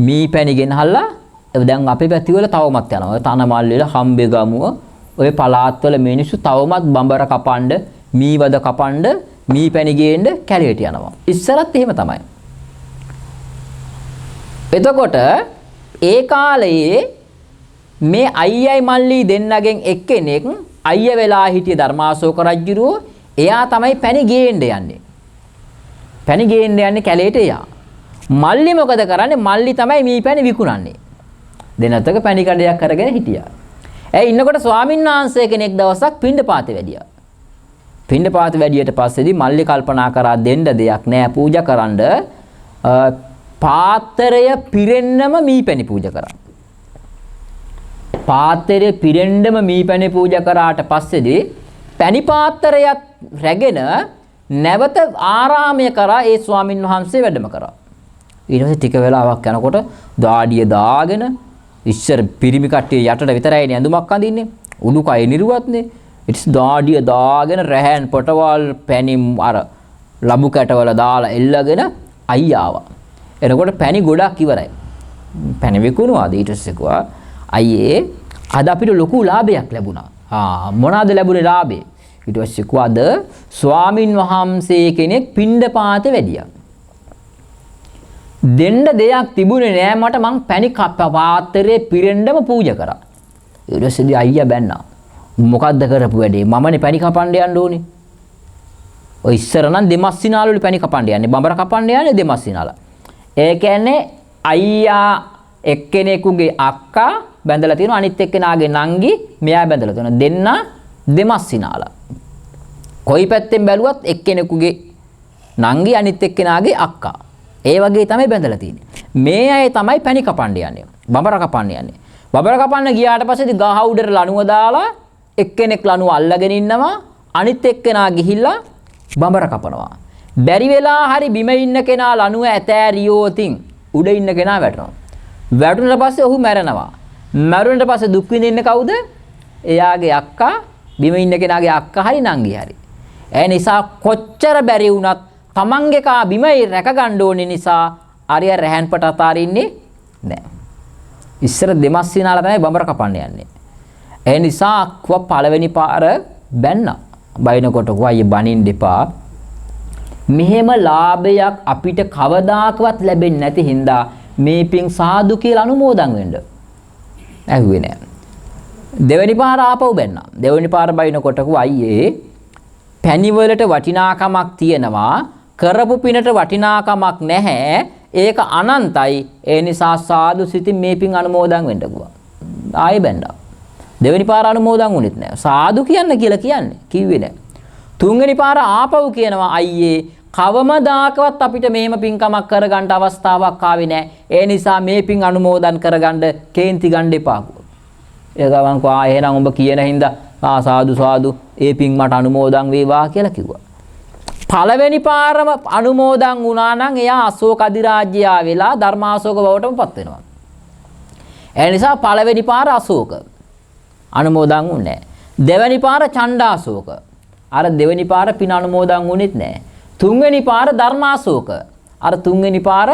මී පැණි ගෙනහල්ලා දැන් අපේ පැතිවල තවමත් යනවා. තනමල් වල හම්බෙගමුව ඔය පළාත්වල මිනිස්සු තවමත් බඹර කපන්න, මී වද කපන්න, මී පැණි ගේන්න කැලේට යනවා. ඉස්සරත් එහෙම තමයි. එතකොට ඒ කාලයේ මේ අයියයි මල්ලි දෙන්නගෙන් එක්කෙනෙක් අයිය වෙලා හිටිය ධර්මාශෝක රජුරෝ එයා තමයි පැණි ගේන්න යන්නේ. පැණි ගේන්න යන්නේ කැලේට එයා. මල්ලි මොකද කරන්නේ? මල්ලි තමයි මේ පැණි විකුණන්නේ. දෙනතක පැණි කඩයක් අරගෙන හිටියා. ඉන්නකොට ස්වාමීන් වහන්සේ කෙනෙක් දවසක් පිණ්ඩපාතේ වැඩියා. පිණ්ඩපාතේ වැඩියට පස්සේදී මල්ලි කල්පනා කරා දෙන්න දෙයක් නෑ පූජා කරන්න. පාත්‍රය පිරෙන්නම මී පැණි පූජා කරා. පාත්‍රය පිරෙන්නම මී පැණි පූජා කරාට පස්සේදී පැණි පාත්‍රයත් රැගෙන නැවත ආරාමය කරා ඒ ස්වාමින් වහන්සේ වැඩම කරා. ඊට පස්සේ ටික වෙලාවක් යනකොට දාඩිය දාගෙන ඉස්සර පිරිමි කට්ටිය යටට විතරයි ඇඳුමක් අඳින්නේ. උඩුකය නිරුවත්නේ. ඊට පස්සේ දාඩිය දාගෙන රැහන් පොටවල් පැණි අර ලබු කැටවල දාලා එල්ලගෙන අයියා ආවා. එනකොට පැණි ගොඩක් ඉවරයි. පැණි විකුණුවාද ඊට පස්සේ කිව්වා අයියේ අද අපිට ලොකු ලාභයක් ලැබුණා. මොනවාද ලැබුණේ ලාභේ? ඊට පස්සේ කිව්වාද ස්වාමින් වහන්සේ කෙනෙක් පිණ්ඩපාතේ වැඩියා. දෙන්න දෙයක් තිබුණේ නෑ මට මං පැණි පාත්‍රයේ පිරෙන්නම පූජා කරා. ඊට පස්සේ අයියා බැන්නා. මොකද්ද කරපු වැඩේ? මමනේ පැණි කපන්න යන්න ඕනේ. ඔය ඉස්සර නම් දෙමස්සිනාල වල පැණි කපන්න යන්නේ. බඹර කපන්න යන්නේ දෙමස්සිනාල. ඒ කියන්නේ අයියා එක්කෙනෙකුගේ අක්කා බැඳලා තියෙනවා අනිත් එක්කෙනාගේ නංගි මෙයා බැඳලා තියෙනවා. දෙන්න දෙමස්සිනාල. කොයි පැත්තෙන් බැලුවත් එක්කෙනෙකුගේ නංගි අනිත් එක්කෙනාගේ අක්කා. ඒ වගේ තමයි බැඳලා තියෙන්නේ. මේ අය තමයි පැණි කපන්න යන්නේ. බඹර කපන්න යන්නේ. බඹර කපන්න ගියාට පස්සේ ගහ උඩට ලණුව දාලා එක්කෙනෙක් ලණුව අල්ලගෙන ඉන්නවා අනිත් එක්කෙනා ගිහිල්ලා බඹර කපනවා. බැරි වෙලා හරි බිම ඉන්න කෙනා ලණුව ඇතෑරියෝතින් උඩ ඉන්න කෙනා වැටෙනවා. වැටුණාට පස්සේ ඔහු මැරෙනවා. මැරුණාට පස්සේ දුක් විඳින්නේ කවුද? එයාගේ අක්කා, බිම ඉන්න කෙනාගේ අක්කා හරි නංගි හරි. ඒ නිසා කොච්චර බැරි වුණත් තමන්ගේ කා බිමයි රැක ගන්න ඕනේ නිසා අරිය රැහන්පට අතාරින්නේ නැහැ. ඉස්සර දෙමස්සිනාලා තමයි බඹර කපන්න යන්නේ. ඒ නිසා අක්ව පළවෙනි පාර බැන්නා. බයිනකොට වයි බනින්න එපා. මෙහෙම ලාභයක් අපිට කවදාකවත් ලැබෙන්නේ නැති හින්දා මේ පින් සාදු කියලා අනුමෝදන් වෙන්න. ඇහුවේ නෑ. දෙවෙනි පාර ආපහු බැන්නා. දෙවෙනි පාර බයිනකොට අයියේ පැණි වලට වටිනාකමක් තියෙනවා. කරපු පිනට වටිනාකමක් නැහැ. ඒක අනන්තයි. ඒ නිසා සාදු සිතින් මේ පින් අනුමෝදන් වෙන්න ගුවා. ආයෙ බැන්නා. දෙවෙනි පාර අනුමෝදන් වුණෙත් නැහැ. සාදු කියන්න කියලා කියන්නේ. කිව්වේ නැහැ. තුන්වෙනි පාර ආපහු කියනවා අයියේ කවමදාකවත් අපිට මෙහෙම පින්කමක් කරගන්න අවස්ථාවක් ආවේ නැහැ. ඒ නිසා මේ පින් අනුමෝදන් කරගන්න කේන්ති ගන්න එපා. ඒ ගමන් කෝ එහෙනම් උඹ කියන හින්දා සාදු සාදු ඒ පින් මට අනුමෝදන් වේවා කියලා කිව්වා. පළවෙනි පාරම අනුමෝදන් වුණා නම් එයා අශෝක අධිරාජ්‍යයා වෙලා ධර්මාශෝක බවටමපත් වෙනවා. ඒ නිසා පළවෙනි පාර අශෝක අනුමෝදන් වුණේ නැහැ. දෙවෙනි පාර චණ්ඩාශෝක. අර දෙවෙනි පාර පින් අනුමෝදන් වුණෙත් නැහැ. තුන්වෙනි පාර ධර්මාශෝක. අර තුන්වෙනි පාර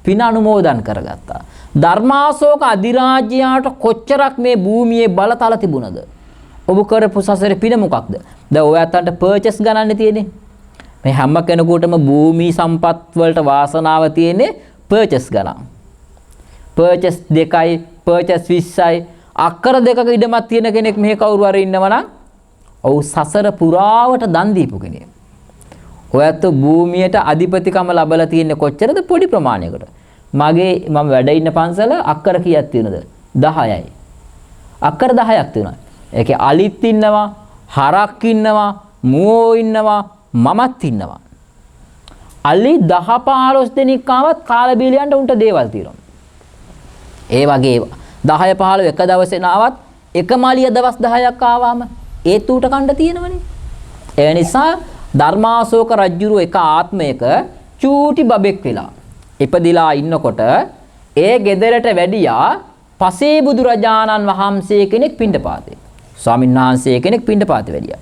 පින අනුමෝදන් කරගත්තා. ධර්මාශෝක අධිරාජ්‍යයාට කොච්චරක් මේ භූමියේ බලතල තිබුණද? ඔබ කරපු සසරේ පින මොකක්ද? දැන් ඔය අතට පර්චේස් ගණන් තියෙන්නේ. මේ හැම කෙනෙකුටම භූමි සම්පත් වලට වාසනාව තියෙන්නේ පර්චේස් ගණන්. පර්චේස් 2යි පර්චේස් 20යි අක්කර දෙකක ඉඩමක් තියෙන කෙනෙක් මෙහෙ කවුරු හරි ඉන්නවනම් ඔව් සසර පුරාවට දන් දීපු කෙනෙක්. ඔයත් භූමියට අධිපතිකම ලැබලා තියෙන්නේ කොච්චරද? පොඩි ප්‍රමාණයකට. මම වැඩ ඉන්න පන්සල අක්කර කීයක් තියෙනවද? 10යි. අක්කර 10ක් තියෙනවා. ඒකේ අලිත් ඉන්නවා, හරක් ඉන්නවා, මුවෝ ඉන්නවා, මමත් ඉන්නවා. අලි 10 15 දෙනෙක් ආවත් කාලා බීලියන්ට උන්ට දේවල් තියෙනවා. ඒ වගේ 10 15 එක දවසේ නාවත් එක මාලිය දවස් 10ක් ආවම ඒත් ඌට කණ්ඩ තියෙනවනේ. ඒ නිසා ධර්මාශෝක රජුරු එක ආත්මයක චූටි බබෙක් වෙලා ඉපදිලා ඉන්නකොට ඒ ගෙදරට වැඩියා පසේ බුදුරජාණන් වහන්සේ කෙනෙක් පිණ්ඩපාතේ. ස්වාමීන් වහන්සේ කෙනෙක් පිණ්ඩපාතේ වැඩියා.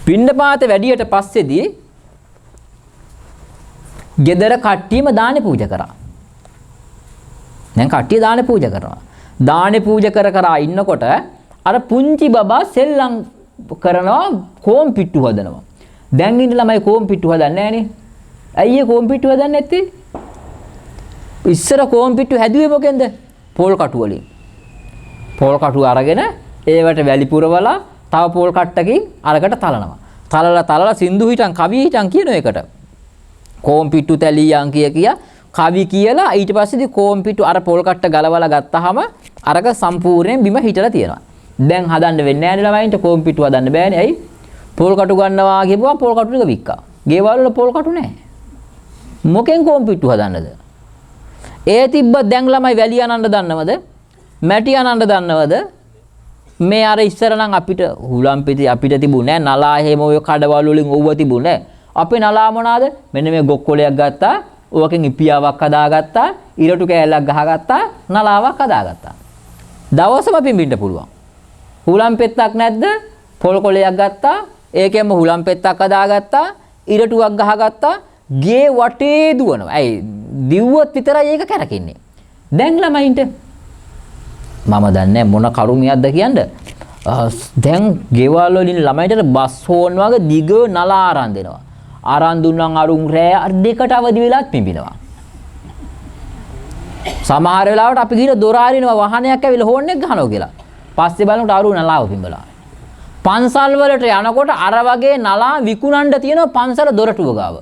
පිණ්ඩපාතේ වැඩියට පස්සේදී ගෙදර කට්ටියම දානේ පූජා කරා. දැන් කට්ටිය දානේ පූජා කරනවා. දානේ පූජා කර ඉන්නකොට අර පුංචි බබා සෙල්ලම් කරනවා කෝම් පිට්ටු හදනවා. දැන් ඉන්න ළමයි කෝම් පිට්ටු හදන්නේ නැහනේ. ඇයි කෝම් පිට්ටු හදන්නේ නැත්තේ? ඉස්සර කෝම් පිට්ටු හැදුවේ මොකෙන්ද? පෝල් කටු වලින්. පෝල් කටු අරගෙන ඒවට වැලි පුරවලා තව පෝල් කට්ටකින් අරකට තලනවා. තලලා සින්දු හිටන් කවි හිටන් කියන එකට. කෝම් පිට්ටු තැලියන් කිය කවි කියලා ඊට පස්සේදී කෝම් පිට්ටු අර පෝල් කට්ට ගලවලා ගත්තාම අරක සම්පූර්ණයෙන් බිම හිටලා තියෙනවා. දැන් හදන්න වෙන්නේ නැහැ ළමයින්ට කෝම් පිට්ටු හදන්න බෑනේ. ඇයි? පෝල් කටු ගන්නවා කියපුවා පෝල් කටු ටික වික්කා. ගෙවල් වල පෝල් කටු නැහැ. මොකෙන් කෝම් පිට්ටු හදන්නද? ඒ තිබ්බ දැන් ළමයි වැලි අනන්න දන්නවද? මැටි අනන්න දන්නවද? මේ අර ඉස්සර නම් අපිට හුලම් පිටි අපිට තිබුණේ නැහැ. නලා එහෙම ඔය කඩවල වලින් ඕව තිබුණේ නැහැ. අපේ නලා මොනවාද? මෙන්න මේ ගොක්කොලයක් ගත්තා. ඕකෙන් ඉපියාවක් හදාගත්තා. ඉරටු කෑල්ලක් ගහගත්තා. නලාවක් හදාගත්තා. දවසම පිඹින්න පුළුවන්. හුලම් පෙත්තක් නැද්ද? පොල් කොලයක් ගත්තා. ඒකෙන්ම හුලම් පෙත්තක් හදාගත්තා. ඉරටුවක් ගහගත්තා. ගේ වටේ දුවනවා. ඇයි? දිව්වොත් විතරයි ඒක කරකින්නේ. දැන් ළමයින්ට මම දන්නේ මොන කරුමියක්ද කියන්නේ. දැන් ගෙවල් වලින් ළමයින්ට බස් හෝන් වගේ දිග නලා ආරන් දෙනවා. ආරන් දුන්නම් අරුන් රෑ දෙකට අවදි වෙලාත් පිඹිනවා. සමහර වෙලාවට අපි ගිහින් දොර ආරිනවා වාහනයක් ඇවිල්ලා හෝන් එක ගහනවා කියලා. පස්සේ බලනකොට අරු නලාව පිඹලා. පන්සල් වලට යනකොට අර වගේ නලා විකුණන්න තියෙනවා පන්සල දොරටුව ගාව.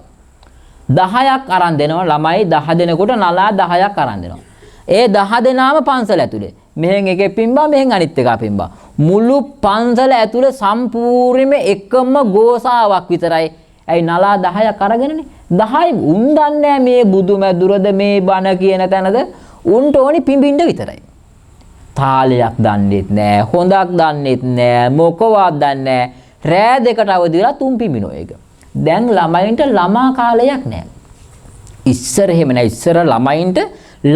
10ක් අරන් දෙනවා ළමයි 10 දෙනෙකුට නලා 10ක් අරන් දෙනවා. ඒ 10 දෙනාම පන්සල ඇතුලේ. මෙහෙන් එකේ පිම්බා මෙහෙන් අනිත් එකා පිම්බා. මුළු පන්සල ඇතුලේ සම්පූර්ණයෙන්ම එකම ගෝසාවක් විතරයි. ඇයි නලා 10ක් අරගෙනනේ. 10 උන් දන්නේ මේ බුදුමැදුරද මේ බණ කියන තැනද උන්ට ඕනි පිඹින්න විතරයි. තාලයක් දන්නේත් නෑ හොඳක් දන්නේත් නෑ මොකවත් දන්නේ නෑ. රෑ දෙකට අවදි වෙලා තුන් පිඹිනෝ ඒක. දැන් ළමයින්ට ළමා කාලයක් නෑ. ඉස්සර එහෙම නෑ. ඉස්සර ළමයින්ට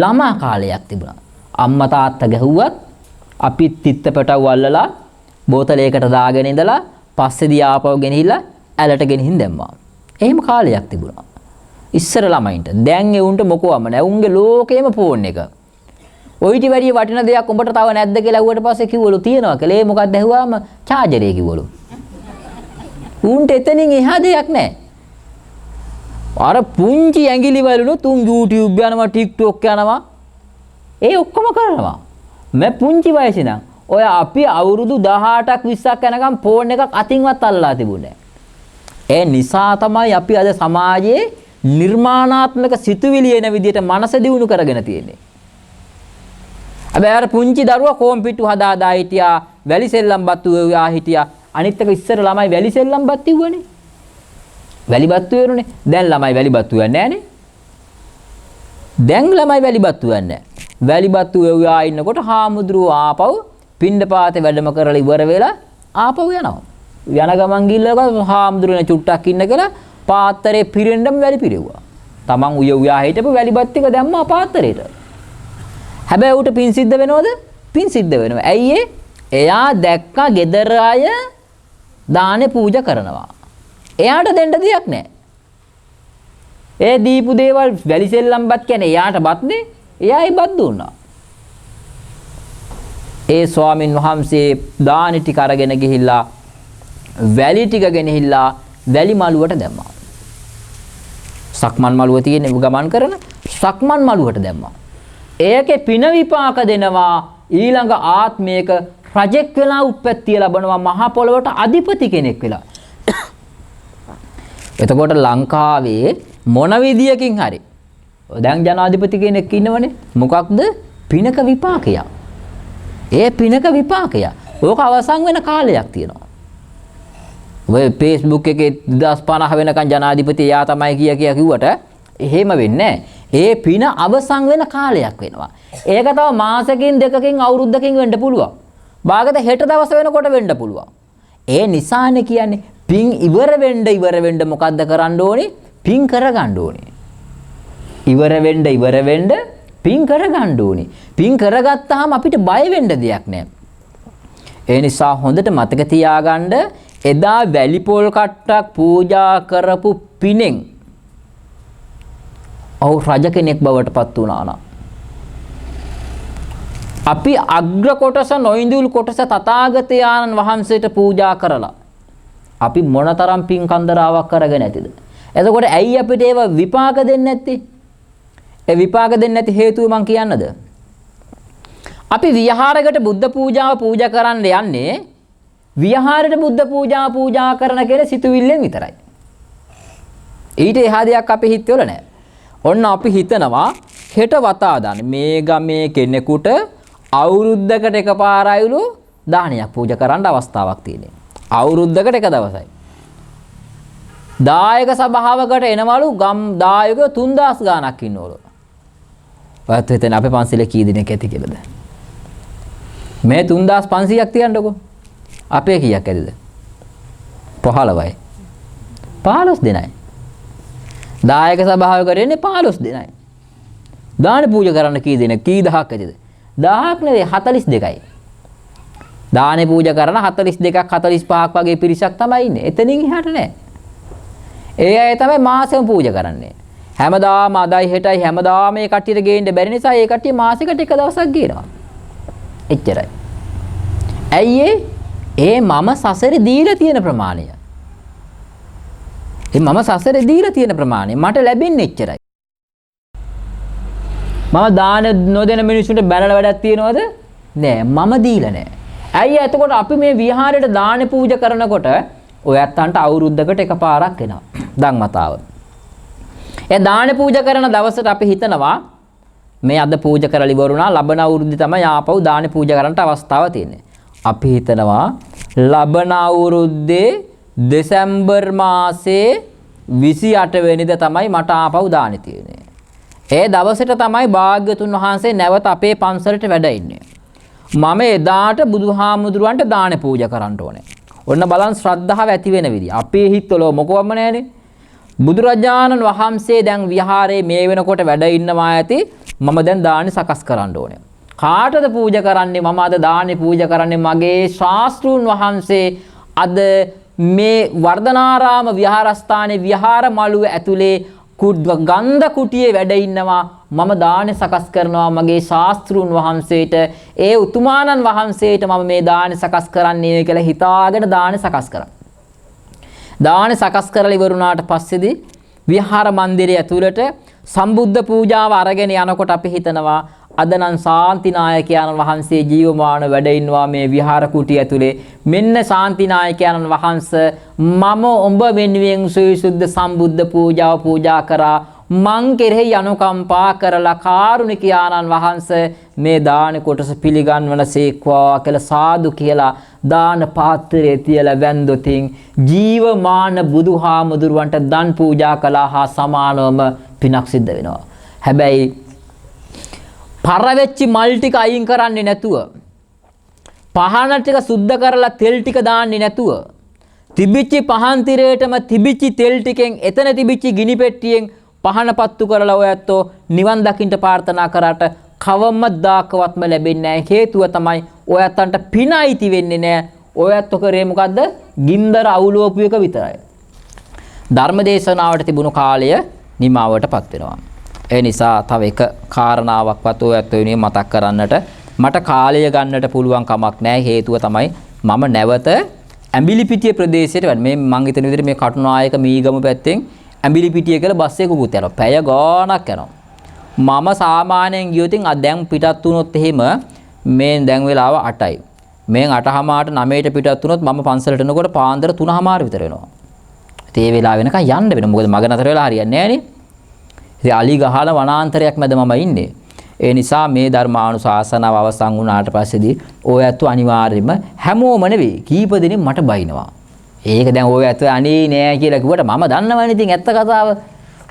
ළමා කාලයක් තිබුණා. අම්මා තාත්තා ගැහුවත් අපි තිත්ත පැටව අල්ලලා බෝතලයකට දාගෙන ඉඳලා පස්සේදී ආපහු ගෙනහිලා ඇලට ගෙනihin දැම්මා. එහෙම කාලයක් තිබුණා. ඉස්සර ළමයින්ට. දැන් ඒ උන්ට මොකවම නෑ. උන්ගේ ලෝකේම ෆෝන් එක. ඔයිටි වැඩි වටින දෙයක් උඹට තව නැද්ද කියලා ඇහුවට පස්සේ කිව්වලු තියෙනවා කියලා. ඒ මොකක්ද ඇහුවාම චාර්ජරේ කිව්වලු. උන්ට එතනින් එහා දෙයක් නෑ. අර පුංචි ඇඟිලි වලුණු තුන් YouTube යනවා TikTok යනවා. ඒ ඔක්කොම කරනවා. මම පුංචි වයසේ නම් ඔය අපි අවුරුදු 18ක් 20ක් යනකම් ෆෝන් එකක් අතින්වත් අල්ලලා තිබුණේ නැහැ. ඒ නිසා තමයි අපි අද සමාජයේ නිර්මාණාත්මක සිතුවිලි එන විදිහට මනස දියුණු කරගෙන තියෙන්නේ. හැබැයි අර පුංචි දරුවා කොම්පියුටර් හදාදා හිටියා, වැලි සෙල්ලම් බත්තු වෙවා හිටියා. අනිත් එක ඉස්සර ළමයි වැලි සෙල්ලම් බත් ඉවුවනේ. වැලි බත්තු වෙරුනේ. දැන් ළමයි වැලි බත්තු වෙන්නේ නැහනේ. දැන් ළමයි වැලි බත්තු වෙන්නේ නැහැ. වැලි බත්තු වෙවා ඉන්නකොට හාමුදුරුවෝ ආපහු පින්ඩපාතේ වැඩම කරලා ඉවර වෙලා ආපහු යනවා. යන ගමන් ගිල්ලක හාමුදුරුවනේ චුට්ටක් ඉන්න කියලා පාත්තරේ පිරෙන්නම වැලි පිරෙව්වා. තමන් උයා හිටපු වැලි බත් ටික දැම්මා පාත්තරේට. හැබැයි ඌට පින් සිද්ධ වෙනවද? පින් සිද්ධ වෙනවා. ඇයි ඒ? එයා දැක්කා ගෙදර අය දානේ පූජා කරනවා. එයාට දෙන්න දෙයක් නැහැ. ඒ දීපු දේවල් වැලි සෙල්ලම් බත් කියන්නේ එයාට බත්නේ. එයා ඒ බත් දුන්නා. ඒ ස්වාමින් වහන්සේ දානි ටික අරගෙන ගිහිල්ලා වැලි ටික ගෙනහිල්ලා වැලි මළුවට දැම්මා. සක්මන් මළුව තියෙන ගමන් කරන සක්මන් මළුවට දැම්මා. ඒකේ පින විපාක දෙනවා ඊළඟ ආත්මයක රජෙක් වෙලා උප්පත්තිය ලැබනවා මහ පොළොවට අධිපති කෙනෙක් වෙලා. එතකොට ලංකාවේ මොන විදියකින් හරි දැන් ජනාධිපති කෙනෙක් ඉන්නවනේ. මොකක්ද? පිනක විපාකය. ඒ පිනක විපාකය. ඕක අවසන් වෙන කාලයක් තියෙනවා. ඔය Facebook එකේ 2050 වෙනකන් ජනාධිපති එයා තමයි කිව්වට එහෙම වෙන්නේ නැහැ. ඒ පින අවසන් වෙන කාලයක් වෙනවා. ඒක තව මාසකින් දෙකකින් අවුරුද්දකින් වෙන්න පුළුවන්. භාගත හෙට දවස වෙනකොට වෙන්න පුළුවන්. ඒ නිසානේ කියන්නේ පින් ඉවර වෙන්න මොකද්ද කරන්න ඕනේ? පින් කරගන්න ඕනේ. ඉවර වෙන්න පින් කරගන්න ඕනේ. පින් කරගත්තාම අපිට බය වෙන්න දෙයක් නැහැ. ඒ නිසා හොඳට මතක තියාගන්න එදා වැලි පොල් කට්ටක් පූජා කරපු පිනෙන් ඔව් රජ කෙනෙක් බවට පත් වුණා නා. අපි අග්‍ර කොටස නොඉඳුල් කොටස තථාගතයන්න් වහන්සේට පූජා කරලා අපි මොනතරම් පින් කන්දරාවක් කරගෙන ඇතිද? එතකොට ඇයි අපිට ඒව විපාක දෙන්නේ නැත්තේ? ඒ විපාක දෙන්නේ නැති හේතුව මං කියන්නද? අපි විහාරයකට බුද්ධ පූජාව පූජා කරන්න යන්නේ විහාරයට බුද්ධ පූජා කරන කෙනේ සිතුවිල්ලෙන් විතරයි. ඊට එහා දෙයක් අපේ හිතවල නැහැ. ඔන්න අපි හිතනවා හෙට වතා දාන්න මේ ගමේ කෙනෙකුට අවුරුද්දකට එකපාරයිලු දානයක් පූජා කරන්න අවස්ථාවක් තියෙනවා. අවුරුද්දකට එක දවසයි. දායක සභාවකට එනවලු ගම් දායකයෝ 3000 ගාණක් ඉන්නවලු. ඔයත් හිතන්නේ අපේ පන්සලේ කී දෙනෙක් ඇති කියලාද? මේ 3500ක් තියන්නකෝ. අපේ කීයක් ඇතිද? 15යි. 15 දෙනයි. දායක සභාවකට එන්නේ 15 දෙනයි. දාන පූජා කරන්න කී දෙනෙක්? කී දහයක් ඇතිද? 1000ක් නෙවෙයි 42යි. දානේ පූජා කරන 42ක් 45ක් වගේ පිරිසක් තමයි ඉන්නේ. එතනින් එහාට නෑ. ඒ අය තමයි මාසෙම පූජා කරන්නේ. හැමදාම අදයි හෙටයි හැමදාම මේ කට්ටියට ගේන්න බැරි නිසා ඒ කට්ටිය මාසෙකට එක දවසක් ගේනවා. එච්චරයි. ඇයි ඒ මම සසරේ දීලා තියෙන ප්‍රමාණය. ඒ මම සසරේ දීලා තියෙන ප්‍රමාණය මට ලැබෙන්නේ එච්චරයි. මම දාන නොදෙන මිනිස්සුන්ට බැනලා වැඩක් තියනවද? නෑ මම දීලා නෑ. ඇයි එතකොට අපි මේ විහාරයට දාන පූජා කරනකොට ඔයත්තන්ට අවුරුද්දකට එකපාරක් එනවා. ධම්මතාව. ඒ දාන පූජා කරන දවසට අපි හිතනවා මේ අද පූජා කරලා ඉවරුණා ලබන අවුරුද්දේ තමයි ආපහු දාන පූජා කරන්නට අවස්ථාව තියෙන්නේ. අපි හිතනවා ලබන අවුරුද්දේ දෙසැම්බර් මාසේ 28 වෙනිදා තමයි මට ආපහු දාන තියෙන්නේ. ඒ දවසට තමයි භාග්‍යතුන් වහන්සේ නැවත අපේ පන්සලට වැඩ ඉන්නේ. මම එදාට බුදුහාමුදුරුවන්ට දාන පූජා කරන්න ඕනේ. ඔන්න බලන්න ශ්‍රද්ධාව ඇති වෙන විදිය. අපේ හිතවල මොකවම නැහැනේ. බුදුරජාණන් වහන්සේ දැන් විහාරයේ මේ වෙනකොට වැඩ ඉන්නවා ඇති. මම දැන් දානි සකස් කරන්න ඕනේ. කාටද පූජා කරන්නේ? මම අද දානි පූජා කරන්නේ මගේ ශාස්ත්‍රූන් වහන්සේ අද මේ වර්ධනාරාම විහාරස්ථානයේ විහාර මළුව ඇතුලේ ගන්ධ කුටියේ වැඩ ඉන්නවා. මම දානි සකස් කරනවා මගේ ශාස්ත්‍රූන් වහන්සේට. ඒ උතුමාණන් වහන්සේට මම මේ දානි සකස් කරන්නේ කියලා හිතාගෙන දානි සකස් කරා. දානි සකස් කරලා ඉවරුණාට පස්සේදී විහාර මන්දිරය ඇතුළට සම්බුද්ධ පූජාව අරගෙන යනකොට අපි හිතනවා අද නම් ශාන්තිනායකයන් වහන්සේ ජීවමාන වැඩ ඉන්නවා මේ විහාර කුටිය ඇතුලේ. මෙන්න ශාන්තිනායකයන් වහන්සේ මම ඔබ වෙනුවෙන් සවිසුද්ධ සම්බුද්ධ පූජාව පූජා කරා. මං කෙරෙහි අනුකම්පා කරලා කාරුණික ආනන් වහන්සේ මේ දාන කොටස පිළිගන්වනසේක්වා කියලා සාදු කියලා දාන පාත්‍රයේ තියලා වැන්දොතින් ජීවමාන බුදුහාමුදුරුවන්ට දන් පූජා කළා හා සමානවම පිනක් සිද්ධ වෙනවා. හැබැයි පරවෙච්චි මල් ටික අයින් කරන්නේ නැතුව පහන ටික සුද්ධ කරලා තෙල් ටික දාන්නේ නැතුව තිබිච්ච පහන් තිරේටම තිබිච්ච තෙල් ටිකෙන් එතන තිබිච්ච ගිනි පෙට්ටියෙන් පහන පත්තු කරලා ඔයත්ෝ නිවන් දකින්න ප්‍රාර්ථනා කරාට කවමදාකවත්ම ලැබෙන්නේ නැහැ. හේතුව තමයි ඔයත්තන්ට පින අයිති වෙන්නේ නැහැ. ඔයත්ෝ කරේ මොකද්ද? ගින්දර අවුලෝපු එක විතරයි. ධර්මදේශනාවට තිබුණු කාලය නිමාවටපත් වෙනවා. ඒ නිසා තව එක කාරණාවක්වත් ඔයත්ෝ වෙනුවෙන් මතක් කරන්නට මට කාලය ගන්නට පුළුවන් කමක් නැහැ. හේතුව තමයි මම නැවත ඇඹිලිපිටිය ප්‍රදේශයට වැඩ මේ මං හිතන විදිහට මේ කටුනායක මීගම පැත්තෙන් ඇඹිලිපිටිය කියලා බස් එකකුත් යනවා. පැය ගාණක් යනවා. මම සාමාන්‍යයෙන් ගියොත් දැන් පිටත් වුණොත් එහෙම මේ දැන් වෙලාව 8යි. මෙන් 8:00ට 9ට පිටත් වුණොත් මම පන්සලට එනකොට පාන්දර 3:00 විතර වෙනවා. ඒ වෙලාව වෙනකන් යන්න වෙනවා. මොකද මග නතර වෙලා හරියන්නේ නැහැ නේ. ඉතින් අලි ගහන වනාන්තරයක් මැද මම ඉන්නේ. ඒ නිසා මේ ධර්මානුශාසනාව අවසන් වුණාට පස්සේදී ඔය ඇත්තු අනිවාර්යයෙන්ම හැමෝම නෙවෙයි කීප දෙනෙක් මට බයිනවා. ඒක දැන් ඔය ඇත්තු අනේ නෑ කියලා කිව්වට මම දන්නවනේ ඉතින් ඇත්ත කතාව.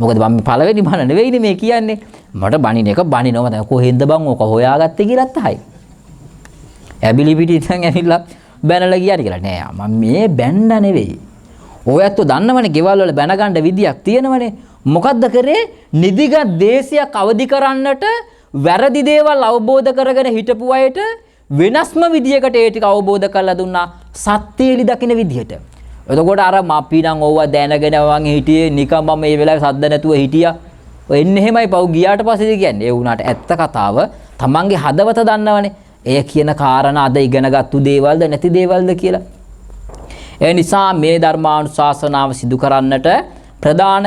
මොකද මම පළවෙනි බණ නෙවෙයිනේ මේ කියන්නේ. මට බණින එක බණිනවා දැන් කොහෙන්ද බං ඕක හොයාගත්තේ කියලාත් අහයි. ඇබිලිපිටි ඉතින් ඇවිල්ලා බැනලා ගියාට කියලා නෑ මම මේ බැන්න නෙවෙයි. ඔය ඇත්තු දන්නවනේ ගෙවල් වල බැන ගන්න විදියක් තියෙනවනේ. මොකද්ද කරේ? නිදිගත් දේශයක් අවදි කරන්නට වැරදි දේවල් අවබෝධ කරගෙන හිටපු අයට වෙනස්ම විදියකට ඒ ටික අවබෝධ කරලා දුන්නා සත්‍යයලි දකින්න විදියට. එතකොට අර අපි නම් ඕවා දැනගෙන වං හිටියේ නිකම් මම මේ වෙලාවේ සද්ද නැතුව හිටියා. ඔය එන්නේ එහෙමයි පව් ගියාට පස්සේ කියන්නේ. ඒ වුණාට ඇත්ත කතාව තමන්ගේ හදවත දන්නවනේ. එය කියන කාරණා අද ඉගෙනගත්තු දේවල්ද නැති දේවල්ද කියලා. ඒ නිසා මේ ධර්මානුශාසනාව සිදු කරන්නට ප්‍රධාන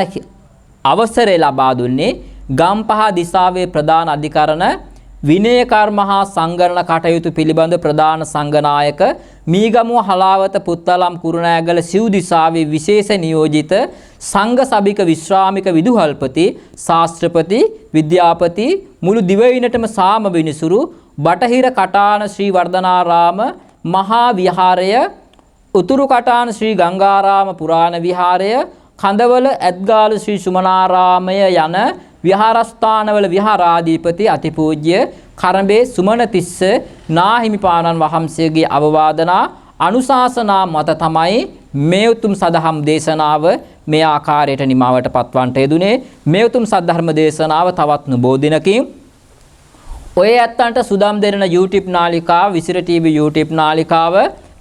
අවසරය ලබා දුන්නේ ගම්පහ දිසාවේ ප්‍රධාන අධිකරණ විනය කර්ම හා සංගරණ කටයුතු පිළිබඳ ප්‍රධාන සංඝනායක මීගමුව හලාවත පුත්තලම් කුරුණෑගල සිව් දිසාවේ විශේෂ නියෝජිත සංඝ සභික විශ්‍රාමික විදුහල්පති ශාස්ත්‍රපති විද්‍යාපති මුළු දිවයිනටම සාම විනිසුරු බටහිර කටාන ශ්‍රී වර්ධනාරාම මහා විහාරය උතුරු කටාන ශ්‍රී ගංගාරාම පුරාණ විහාරය කඳවල ඇත්ගාලු ශ්‍රී සුමනාරාමය යන විහාරස්ථානවල විහාරාධිපති අතිපූජ්‍ය කරඹේ සුමනතිස්ස නාහිමිපාණන් වහන්සේගේ අවවාදනා අනුශාසනා මත තමයි මේ උතුම් සදහම් දේශනාව මේ ආකාරයට නිමාවට පත්වන්නට යෙදුනේ. මේ උතුම් සද්ධර්ම දේශනාව තවත් නොබෝ දිනකින් ඔය ඇත්තන්ට සුදම් දෙරණ YouTube නාලිකාව, විසිර TV YouTube නාලිකාව,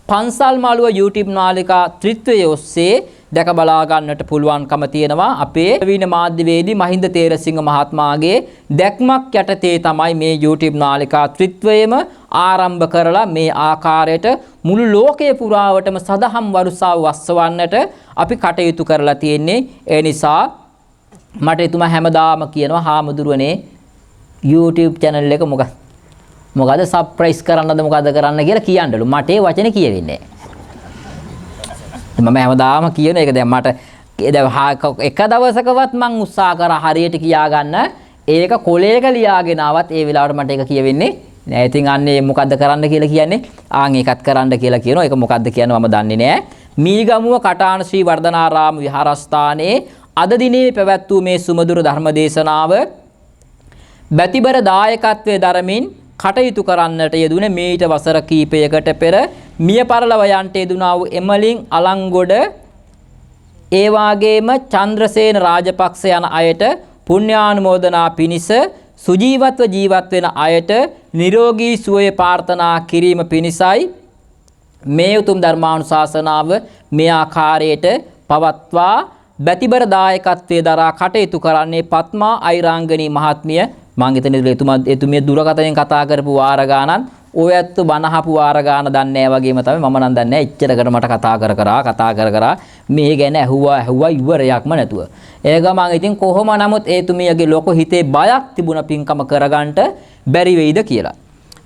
පන්සල් මාළුව YouTube නාලිකා ත්‍රිත්වයේ ඔස්සේ දැක බලා ගන්නට පුළුවන්කම තියෙනවා. අපේ නවීන මාධ්‍යවේදී මහින්ද තේරසිංහ මහත්මයාගේ දැක්මක් යටතේ තමයි මේ YouTube නාලිකා ත්‍රිත්වයේම ආරම්භ කරලා මේ ආකාරයට මුළු ලෝකයේ පුරාවටම සදහම් වරුසාව වස්සවන්නට අපි කටයුතු කරලා තියෙන්නේ. ඒ නිසා මට එතුමා හැමදාම කියනවා හාමුදුරුවනේ YouTube channel එක මොකද සබ්ස්ක්‍රයිබ් කරන්නද මොකද කරන්න කියලා කියන්නලු. මට ඒ වචනේ කියවෙන්නේ මම හැමදාම කියන එක දැන් මට එක දවසකවත් මං උත්සාහ කරා හරියට කියා ගන්න. ඒක කොලේක ලියාගෙන ආවත් ඒ වෙලාවට මට ඒක කියවෙන්නේ නෑ. ඉතින් අන්නේ මොකද්ද කරන්න කියලා කියන්නේ ආන් ඒකත් කරන්න කියලා කියනවා. ඒක මොකද්ද කියන්නේ මම දන්නේ නෑ. මීගමුව කටාන ශ්‍රී වර්ධනාරාම විහාරස්ථානයේ අද දිනේ පැවැත් වූ මේ සුමధుර ධර්ම දේශනාව බැතිබර දායකත්වයේ දරමින් කටයුතු කරන්නට යෙදුනේ මීට වසර කීපයකට පෙර මිය පරලව යන්ට යෙදුනා වූ එමලින් අලංගොඩ ඒ වාගේම චන්ද්‍රසේන රාජපක්ෂ යන අයට පුණ්‍යානුමෝදනා පිණිස සුජීවත්ව ජීවත් වෙන අයට නිරෝගී සුවය ප්‍රාර්ථනා කිරීම පිණිසයි මේ උතුම් ධර්මානුශාසනාව මේ ආකාරයට පවත්වා බැතිබර දායකත්වයේ දරා කටයුතු කරන්නේ පත්මා අයිරාංගනී මහත්මිය. මම හිතන්නේ එතුමිය දුරකථනයෙන් කතා කරපු වාර ගානක් ඔය ඇත්ත බණ අහපු වාර ගන්න දන්නේ නැහැ වගේම තමයි මම නම් දන්නේ නැහැ. එච්චරකට මට කතා කර මේ ගැන ඇහුවා ඉවරයක්ම නැතුව. ඒ ගමන් ඉතින් කොහොම නමුත් ඒ තුමියගේ ලොකු හිතේ බයක් තිබුණා පින්කම කරගන්නට බැරි වෙයිද කියලා.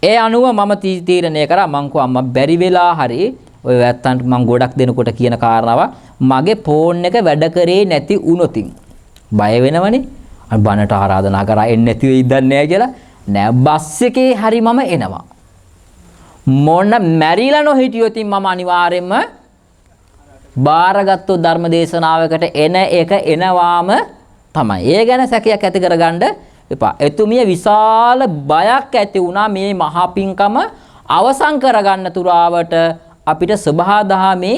ඒ අනුව මම තීරණය කරා මං කෝ අම්මා බැරි වෙලා හරි ඔය ඇත්තන්ට මං ගොඩක් දෙනකොට කියන කාරණාව මගේ ෆෝන් එක වැඩ කරේ නැති වුණොතින් බය වෙනවනේ. අර බණට ආරාධනා කරා එන්නේ නැති වෙයිද නැහැ කියලා. නෑ බස් එකේ හරි මම එනවා. මොන මැරිලා නොහිටියොත් මම අනිවාර්යයෙන්ම බාරගත්තු ධර්ම දේශනාවකට එන එක එනවාම තමයි. ඒ ගැන සැකයක් ඇති කරගන්න එපා. එතුමිය විශාල බයක් ඇති වුණා මේ මහා පිංකම අවසන් කරගන්න තුරාවට අපිට සබහා දහමේ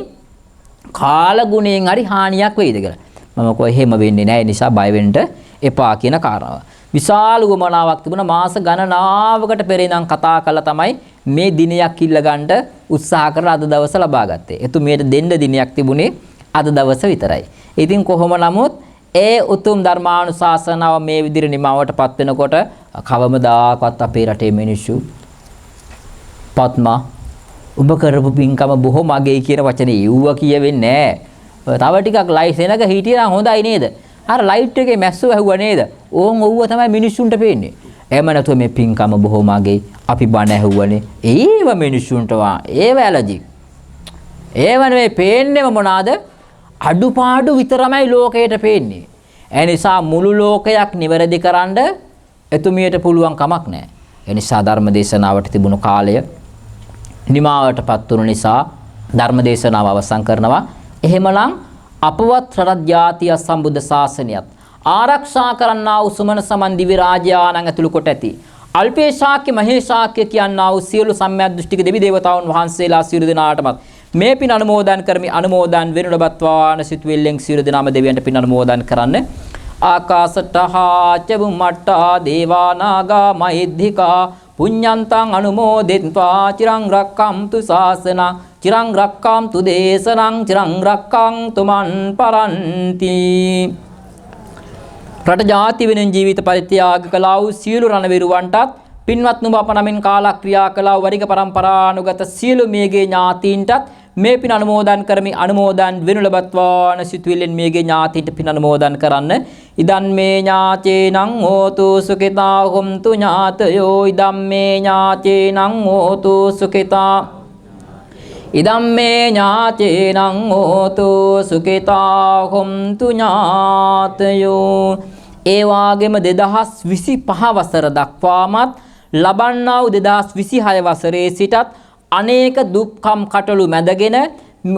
කාල ගුණයෙන් හරි හානියක් වෙයිද කියලා. මම කොහේ එහෙම වෙන්නේ නැහැ. ඒ නිසා බය වෙන්න එපා කියන කාරණාව. විශාල උවමනාවක් තිබුණා මාස ගණනාවකට පෙර ඉඳන් කතා කළා තමයි මේ දිනයක් ඉල්ල ගන්න උත්සාහ කරලා අද දවස ලබා ගත්තේ. එතුමියට දෙන්න දිනයක් තිබුණේ අද දවස විතරයි. ඉතින් කොහොම නමුත් ඒ උතුම් ධර්මානුශාසනාව මේ විදිහට නිමවටපත් වෙනකොට කවමදාකවත් අපේ රටේ මිනිස්සු පත්මා ඔබ කරපු පින්කම බොහොම අගයි කියන වචනේ යුව කියවෙන්නේ නැහැ. තව ටිකක් ලයිට් එනක හිටියනම් හොඳයි නේද? අර ලයිට් එකේ මැස්සෝ ඇහුවා නේද? ඕන් ඔව්ව තමයි මිනිස්සුන්ට පේන්නේ. එහෙම නැතුව මේ පින්කම බොහොම අගයි. අපි බණ ඇහුවනේ. ඒව මිනිස්සුන්ට ඒව ඇලර්ජි. ඒව නෙවෙයි පේන්නේම මොනවාද? අඩුපාඩු විතරමයි ලෝකයට පේන්නේ. ඒ නිසා මුළු ලෝකයක් නිවැරදි කරන්න එතුමියට පුළුවන් කමක් නැහැ. ඒ නිසා ධර්ම දේශනාවට තිබුණු කාලය නිමාවටපත් වුණු නිසා ධර්ම දේශනාව අවසන් කරනවා. එහෙමනම් අපවත් රට ජාතිය සම්බුද්ධ ශාසනයත් ආරක්ෂා කරන්නා වූ සුමන සමන් දිවි රාජයාණන් ඇතුළු කොට ඇති අල්පේ ශාක්‍ය මහේ ශාක්‍ය කියනා වූ සියලු සම්‍යක් දෘෂ්ටික දෙවි දේවතාවුන් වහන්සේලා සියලු දෙනාටමත් මේ පින් අනුමෝදන් කරමි. අනුමෝදන් වෙනු ලබත්වාන සිතුවිල්ලෙන් සියලු දෙනාම දෙවියන්ට පින් අනුමෝදන් කරන්න. ආකාසට්ටහා චබුම්මට්ටා දේවා නාග මහිද්దికා පුඤ්ඤන්තං අනුමෝදෙත්වා චිරං රක්ඛන්තු ශාසනං චිරං රක්ඛන්තු දේශනං චිරං රක්ඛන්තු මන් පරන්ති. රට ජාති වෙනුවෙන් ජීවිත පරිත්‍යාග කළා වූ සියලු රණවිරුවන්ටත් පින්වත් නුඹ අප නමින් කාලක්‍රියා කළා වූ වරික පරම්පරානුගත සියලු මේගේ ඥාතීන්ටත් මේ පින් අනුමෝදන් කරමි. අනුමෝදන් වෙනු ලබත්වාන සිතුවිල්ලෙන් මේගේ ඥාතීන්ට පින් අනුමෝදන් කරන්න. ඉදන් මේ ඥාතේනං හෝතු සුඛිතා හොම්තු ඥාතයෝ ඉදම් මේ ඥාතේනං හෝතු සුඛිතා ඉදම් මේ ඥාතේනං හෝතු සුඛිතා හොම්තු ඥාතයෝ. ඒ වාගේම 2025 වසර දක්වාමත් ලබන්නා වූ 2026 වසරේ සිටත් අනේක දුක්ඛම් කටළු මැදගෙන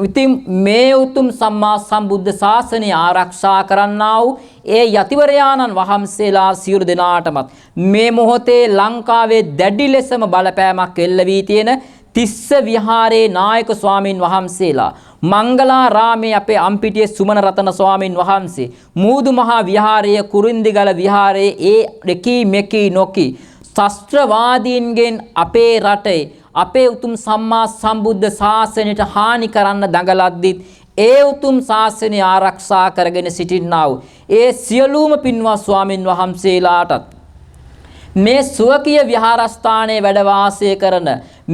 ඉතින් මේ උතුම් සම්මා සම්බුද්ධ ශාසනය ආරක්ෂා කරන්නා වූ ඒ යතිවරයාණන් වහන්සේලා සියලු දෙනාටමත් මේ මොහොතේ ලංකාවේ දැඩි ලෙසම බලපෑමක් එල්ල වී තියෙන තිස්ස විහාරේ නායක ස්වාමින් වහන්සේලා මංගලාරාමේ අපේ අම්පිටියේ සුමන රතන ස්වාමින් වහන්සේ මූදු මහා විහාරයේ කුරුන්දිගල විහාරයේ ඒ දෙකී මෙකී නොකී ශාස්ත්‍රවාදීන්ගෙන් අපේ රටේ අපේ උතුම් සම්මා සම්බුද්ධ ශාසනයට හානි කරන්න දඟලද්දිත් ඒ උතුම් ශාසනය ආරක්ෂා කරගෙන සිටින්නා වූ ඒ සියලුම පින්වත් ස්වාමින් වහන්සේලාටත් මේ සුවකීය විහාරස්ථානයේ වැඩ වාසය කරන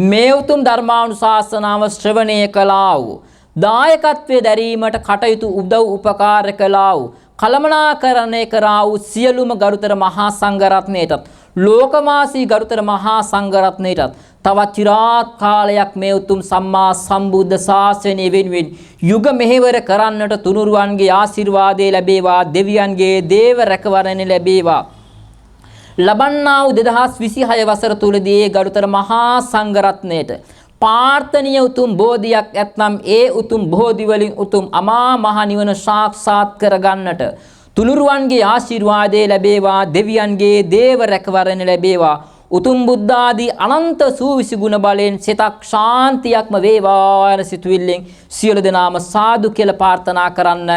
මේ උතුම් ධර්මානුශාසනාව ශ්‍රවණය කළා වූ දායකත්වයේ දැරීමට කටයුතු උදව් උපකාර කළා වූ කළමනාකරණය කරා වූ සියලුම ගරුතර මහා සංඝරත්නයටත් ලෝකවාසී ගරුතර මහා සංඝරත්නයටත් තවත් চিරාත් කාලයක් මේ උතුම් සම්මා සම්බුද්ධ ශාසනය වෙනුවෙන් යුග මෙහෙවර කරන්නට තුනුරුවන්ගේ ආශිර්වාදය ලැබේවා. දෙවියන්ගේ දේව රැකවරණය ලැබේවා. ලබන්නා වූ 2026 වසර තුලදී ගරුතර මහා සංඝරත්නයට පාර්ථනීය උතුම් බෝධියක් ඇතනම් ඒ උතුම් බෝධි වලින් උතුම් අමා මහ නිවන සාක්ෂාත් කරගන්නට තුනුරුවන්ගේ ආශිර්වාදය ලැබේවා. දෙවියන්ගේ දේව රැකවරණය ලැබේවා. උතුම් බුද්ධ ආදී අනන්ත සූවිසි ගුණ බලෙන් සිතක් ශාන්තියක්ම වේවා යන සිතුවිල්ලෙන් සියලු දෙනාම සාදු කියලා ප්‍රාර්ථනා කරන්න.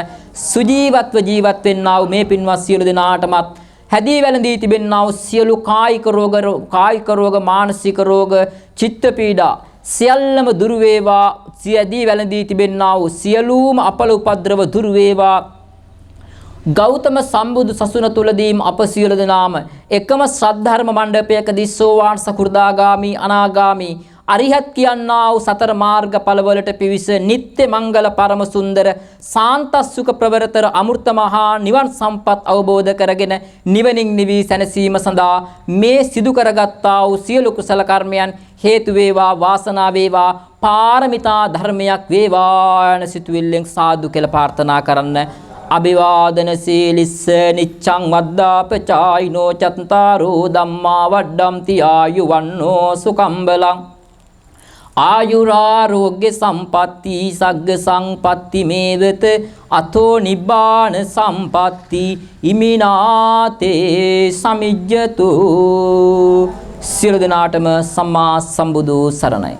සුජීවත්ව ජීවත් වෙන්නා වූ මේ පින්වත් සියලු දෙනාටමත් හැදී වැළඳී තිබෙන්නා වූ සියලු කායික රෝග මානසික රෝග චිත්ත පීඩා සියල්ලම දුරු වේවා. සියදී වැළඳී තිබෙන්නා වූ සියලුම අපල උපද්‍රව දුරු වේවා. ගෞතම සම්බුදු සසුන තුලදීම අප සියලු දෙනාම එකම ශ්‍රද්ධර්ම මණ්ඩපයකදී සෝවාන් සකු르දාගාමි අනාගාමි අරිහත් කියන්නා වූ සතර මාර්ගඵලවලට පිවිස නිත්‍ය මංගල පරම සුන්දර සාන්තස්සුක ප්‍රවරතර අමෘත මහා නිවන් සම්පත් අවබෝධ කරගෙන නිවනින් නිවි සැනසීම සඳහා මේ සිදු කරගත්තා වූ සියලු කුසල කර්මයන් හේතු වේවා වාසනාව වේවා පාරමිතා ධර්මයක් වේවා යන සිතුවිල්ලෙන් සාදු කියලා ප්‍රාර්ථනා කරන්න. අභිවාදන සීලිස්ස නිච්ඡං වද්දාපචායිනෝ චත්තාරෝ ධම්මා වඩ්ඩම්ති ආයුවන්නෝ සුඛං බලං ආයුරාෝග්‍ය සම්පatti සග්ග සංපatti මේවත අතෝ නිබ්බාන සම්පatti ඉමිනාතේ සමිජ්ජතු. සියලු දෙනාටම සම්මා සම්බුදු සරණයි.